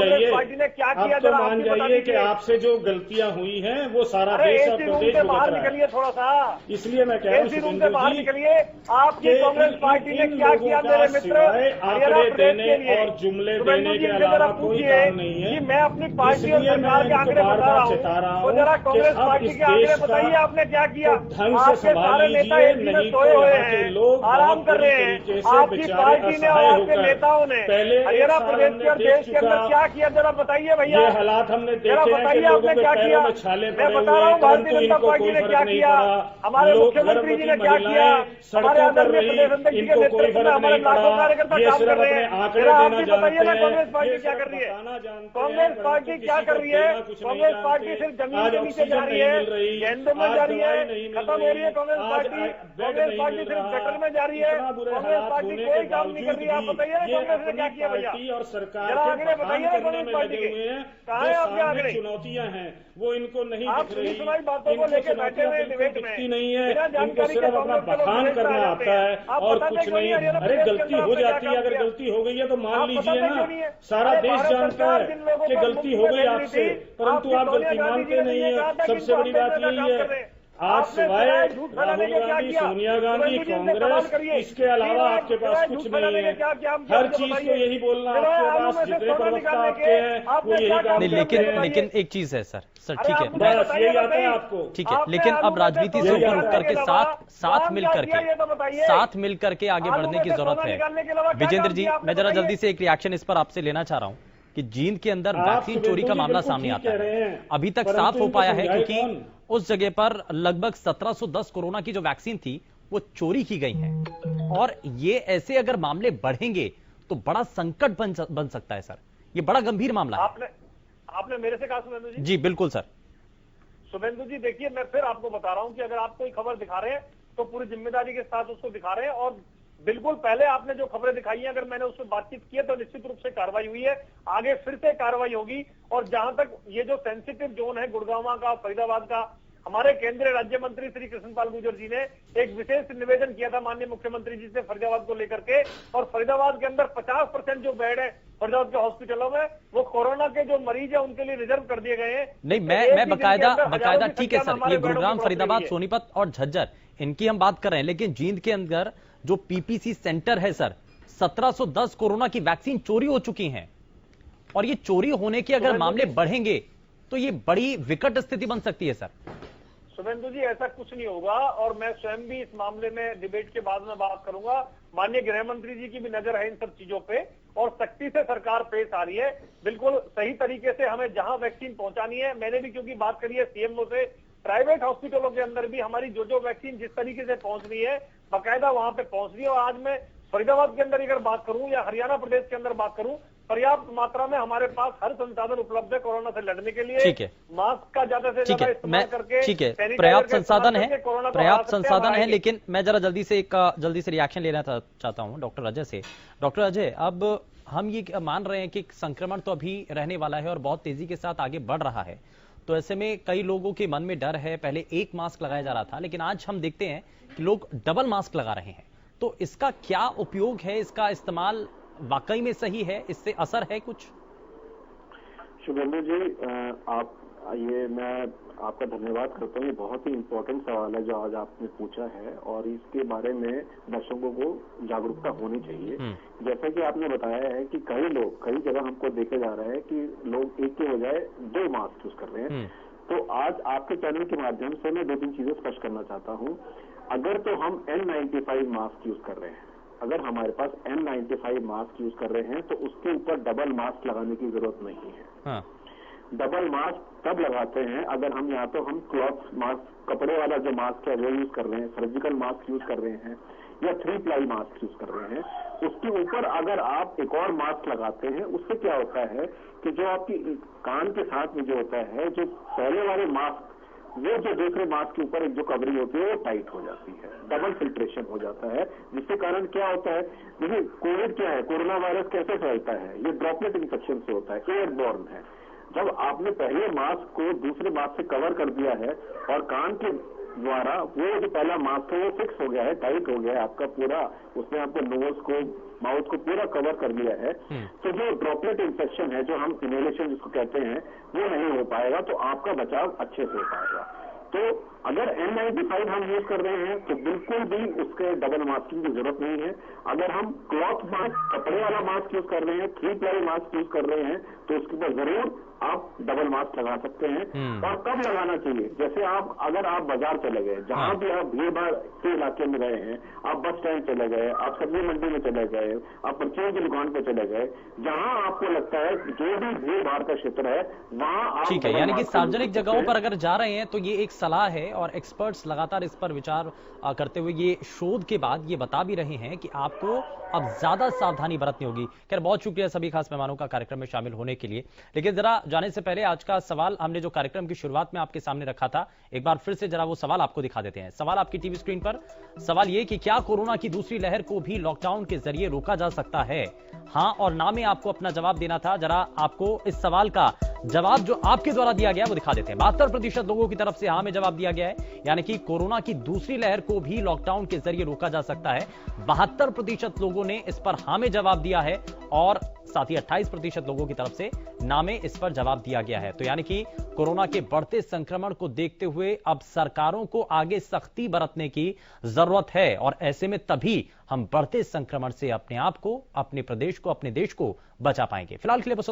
जाइए कि आपसे जो गलतियां हुई हैं वो सारा देश और प्रदेश बाहर निकलिए थोड़ा सा। इसलिए मैं कह रहा हूँ बाहर निकलिए। आपकी कांग्रेस पार्टी ने क्या किया मेरे मित्र? आंकड़े देने और जुमले देने के अलावा कोई काम नहीं है। मैं अपनी पार्टी और सरकार के आंकड़े बता रहा हूँ, तो जरा कांग्रेस पार्टी के आंकड़े बताइए आपने क्या किया। आपके सारे नेता एसी में सोए हुए हैं, आराम कर रहे हैं। आपकी पार्टी ने और आपके नेताओं ने हरियाणा प्रदेश के और देश के अंदर क्या किया, जरा बताइए भैया। ये हालात हमने जरा बताइए आपने क्या किया। मैं बता रहा हूँ भारतीय जनता पार्टी ने क्या किया, हमारे मुख्यमंत्री जी ने क्या किया, हमारे आदरणीय प्रदेश अध्यक्ष जी के नेतृत्व में हमारे लाखों कार्यकर्ता काम कर रहे हैं। आप भी बताइए ना कांग्रेस पार्टी क्या कर रही है। कांग्रेस पार्टी क्या कर रही है? कांग्रेस पार्टी सिर्फ जमीन के नीचे जा रही है, गेंदों में जा रही है, खत्म हो रही है कांग्रेस पार्टी। कांग्रेस पार्टी सिर्फ गटर में जा रही है, कांग्रेस पार्टी कोई काम नहीं कर रही है। आप बताइए ना कांग्रेस ने क्या किया भैया, और सरकार जरा आंकड़े बताइए ना कांग्रेस पार्टी के कहाँ है आपके आंकड़े? चुनौतियां हैं वो इनको नहीं आप सुनी सुनाई बातों को लेकर बैठे हुए डिबेट में नहीं है, इनको सिर्फ अपना बखान करना आता है और कुछ नहीं। अरे गलती हो जाती है, अगर गलती हो गई है तो मान लीजिए ना, सारा देश जानता है कि गलती हो गई आपसे, परंतु आप गलती मानते नहीं है। सबसे बड़ी बात यही है, आज सिवाय राहुल गांधी, सोनिया गांधी, कांग्रेस, इसके अलावा आपके पास कुछ नहीं है। हर चीज को यही बोलना आपके पास, जितने प्रवक्ता आपके हैं वो यही काम करते हैं। लेकिन एक चीज है सर ठीक है, बस यही आता है आपको। ठीक है, लेकिन अब राजनीति से ऊपर उठ करके साथ मिल करके आगे बढ़ने की जरूरत है। विजेंद्र जी, मैं जरा जल्दी से एक रिएक्शन इस पर आपसे लेना चाह रहा हूं कि जींद के अंदर वैक्सीन चोरी का मामला सामने आता है, अभी तक साफ हो पाया है क्योंकि उस जगह पर लगभग 1710 कोरोना की जो वैक्सीन थी वो चोरी की गई है। और ये ऐसे अगर मामले बढ़ेंगे तो बड़ा संकट बन सकता है सर, ये बड़ा गंभीर मामला है। आपने मेरे से कहा शुभेंदु जी? जी बिल्कुल सर। शुभेंदु जी देखिए, मैं फिर आपको बता रहा हूं कि अगर आप कोई खबर दिखा रहे हैं तो पूरी जिम्मेदारी के साथ उसको दिखा रहे हैं। और बिल्कुल पहले आपने जो खबरें दिखाई हैं, अगर मैंने उस पर बातचीत की है तो निश्चित रूप से कार्रवाई हुई है, आगे फिर से कार्रवाई होगी। और जहां तक ये जो सेंसिटिव जोन है गुड़गांव का, फरीदाबाद का, हमारे केंद्रीय राज्य मंत्री श्री कृष्णपाल गुर्जर जी ने एक विशेष निवेदन किया था माननीय मुख्यमंत्री जी से फरीदाबाद को लेकर के। और फरीदाबाद के अंदर 50% जो बेड है फरीदाबाद के हॉस्पिटलों में वो कोरोना के जो मरीज है उनके लिए रिजर्व कर दिए गए हैं। नहीं, मैं बकायदा ठीक है सर, ये गुरुग्राम, फरीदाबाद, सोनीपत और झज्जर इनकी हम बात कर रहे हैं, लेकिन जींद के अंदर जो पीपीसी सेंटर है सर, 1710 कोरोना की वैक्सीन चोरी हो चुकी हैं। और ये चोरी होने के अगर मामले बढ़ेंगे तो ये बड़ी विकट स्थिति बन सकती है सर। शुभेंदु जी, ऐसा कुछ नहीं होगा और मैं स्वयं भी इस मामले में डिबेट के बाद में बात करूंगा। माननीय गृह मंत्री जी की भी नजर है इन सब चीजों पे और सख्ती से सरकार पेश आ रही है। बिल्कुल सही तरीके से हमें जहां वैक्सीन पहुंचानी है, मैंने भी क्योंकि बात करी है सीएमओ से, प्राइवेट हॉस्पिटलों के अंदर भी हमारी जो वैक्सीन जिस तरीके से पहुंच रही है बाकायदा वहां पे पहुंच रही है। और आज मैं फरीदाबाद के अंदर अगर बात करूं या हरियाणा प्रदेश के अंदर बात करूं, पर्याप्त मात्रा में हमारे पास हर संसाधन उपलब्ध है कोरोना से लड़ने के लिए। ठीक है, मास्क का ज्यादा से ज्यादा इस्तेमाल करके, ठीक है, पर्याप्त संसाधन है। लेकिन मैं जरा जल्दी से रिएक्शन लेना चाहता हूं डॉक्टर अजय से। डॉक्टर अजय, अब हम ये मान रहे हैं कि संक्रमण तो अभी रहने वाला है और बहुत तेजी के साथ आगे बढ़ रहा है, तो ऐसे में कई लोगों के मन में डर है। पहले एक मास्क लगाया जा रहा था, लेकिन आज हम देखते हैं कि लोग डबल मास्क लगा रहे हैं, तो इसका क्या उपयोग है? इसका इस्तेमाल वाकई में सही है? इससे असर है कुछ? शुभेंदु जी, मैं आपका धन्यवाद करता हूँ। ये बहुत ही इम्पोर्टेंट सवाल है जो आज आपने पूछा है और इसके बारे में दर्शकों को जागरूकता होनी चाहिए। जैसा कि आपने बताया है कि कई जगह हमको देखे जा रहा है कि लोग एक के बजाय 2 मास्क यूज कर रहे हैं। तो आज आपके चैनल के माध्यम से मैं 2-3 चीजें स्पष्ट करना चाहता हूँ। अगर तो हम N95 मास्क यूज कर रहे हैं, अगर हमारे पास N95 मास्क यूज कर रहे हैं तो उसके ऊपर डबल मास्क लगाने की जरूरत नहीं है। डबल मास्क तब लगाते हैं अगर हम या तो हम क्लॉथ मास्क, कपड़े वाला जो मास्क है वो यूज कर रहे हैं, सर्जिकल मास्क यूज कर रहे हैं या 3 प्लाई मास्क यूज कर रहे हैं। उसके ऊपर अगर आप एक और मास्क लगाते हैं, उससे क्या होता है कि जो आपकी कान के साथ में जो होता है, जो पहले वाले मास्क, वो जो दूसरे मास्क के ऊपर एक जो कवरिंग होती है वो टाइट हो जाती है, डबल फिल्ट्रेशन हो जाता है, जिसके कारण क्या होता है, देखिए कोविड क्या है, कोरोना वायरस कैसे फैलता है, ये ड्रॉपलेट इन्फेक्शन से होता है, एयरबॉर्न है। जब आपने पहले मास्क को दूसरे मास्क से कवर कर दिया है और कान के द्वारा वो जो पहला मास्क है वो फिक्स हो गया है, टाइट हो गया है आपका पूरा, उसने आपको नोज को, माउथ को पूरा कवर कर लिया है, तो जो ड्रॉपलेट इन्फेक्शन है, जो हम इनहेलेशन जिसको कहते हैं, वो नहीं हो पाएगा, तो आपका बचाव अच्छे से हो पाएगा। तो अगर N95 हम यूज कर रहे हैं तो बिल्कुल भी उसके डबल मास्किंग की जरूरत नहीं है। अगर हम क्लॉथ मास्क, कपड़े वाला मास्क यूज कर रहे हैं, 3 प्लाई मास्क यूज कर रहे हैं, तो उसके ऊपर जरूर आप डबल मास्क लगा सकते हैं। और कब लगाना चाहिए, जैसे अगर आप बाजार चले गए, जहां भी आप भीड़ भाड़ के इलाके में गए हैं, आप बस स्टैंड चले गए, आप सब्जी मंडी में चले गए, आप परचून की दुकान पे चले गए, जहां आपको लगता है जो भी भीड़ भाड़ का क्षेत्र है वहां आप, ठीक है, यानी कि सार्वजनिक जगहों पर अगर जा रहे हैं तो ये एक सलाह है और एक्सपर्ट्स लगातार इस पर विचार करते हुए ये शोध के बाद ये बता भी रहे हैं कि आपको अब ज्यादा सावधानी बरतनी होगी। खैर, बहुत शुक्रिया सभी खास मेहमानों का कार्यक्रम में शामिल होने के लिए। लेकिन जरा जाने से पहले आज का सवाल हमने जो कार्यक्रम की शुरुआत में आपके सामने रखा था, एक बार फिर से जरा वो सवाल आपको दिखा देते हैं। सवाल आपकी टीवी स्क्रीन पर, सवाल ये कि क्या कोरोना की दूसरी लहर को भी लॉकडाउन के जरिए रोका जा सकता है? हाँ और ना में आपको अपना जवाब देना था। जरा आपको इस सवाल का जवाब जो आपके द्वारा दिया गया वो दिखा देते हैं। 72% लोगों की तरफ से हाँ में जवाब दिया गया है, यानी कि कोरोना की दूसरी लहर को भी लॉकडाउन के जरिए रोका जा सकता है। 72% लोगों ने इस पर हाँ में जवाब दिया है और साथ ही 28% लोगों की तरफ से ना में इस पर जवाब दिया गया है। तो यानी कि कोरोना के बढ़ते संक्रमण को देखते हुए अब सरकारों को आगे सख्ती बरतने की जरूरत है और ऐसे में तभी हम बढ़ते संक्रमण से अपने आप को, अपने प्रदेश को, अपने देश को बचा पाएंगे। फिलहाल के लिए बस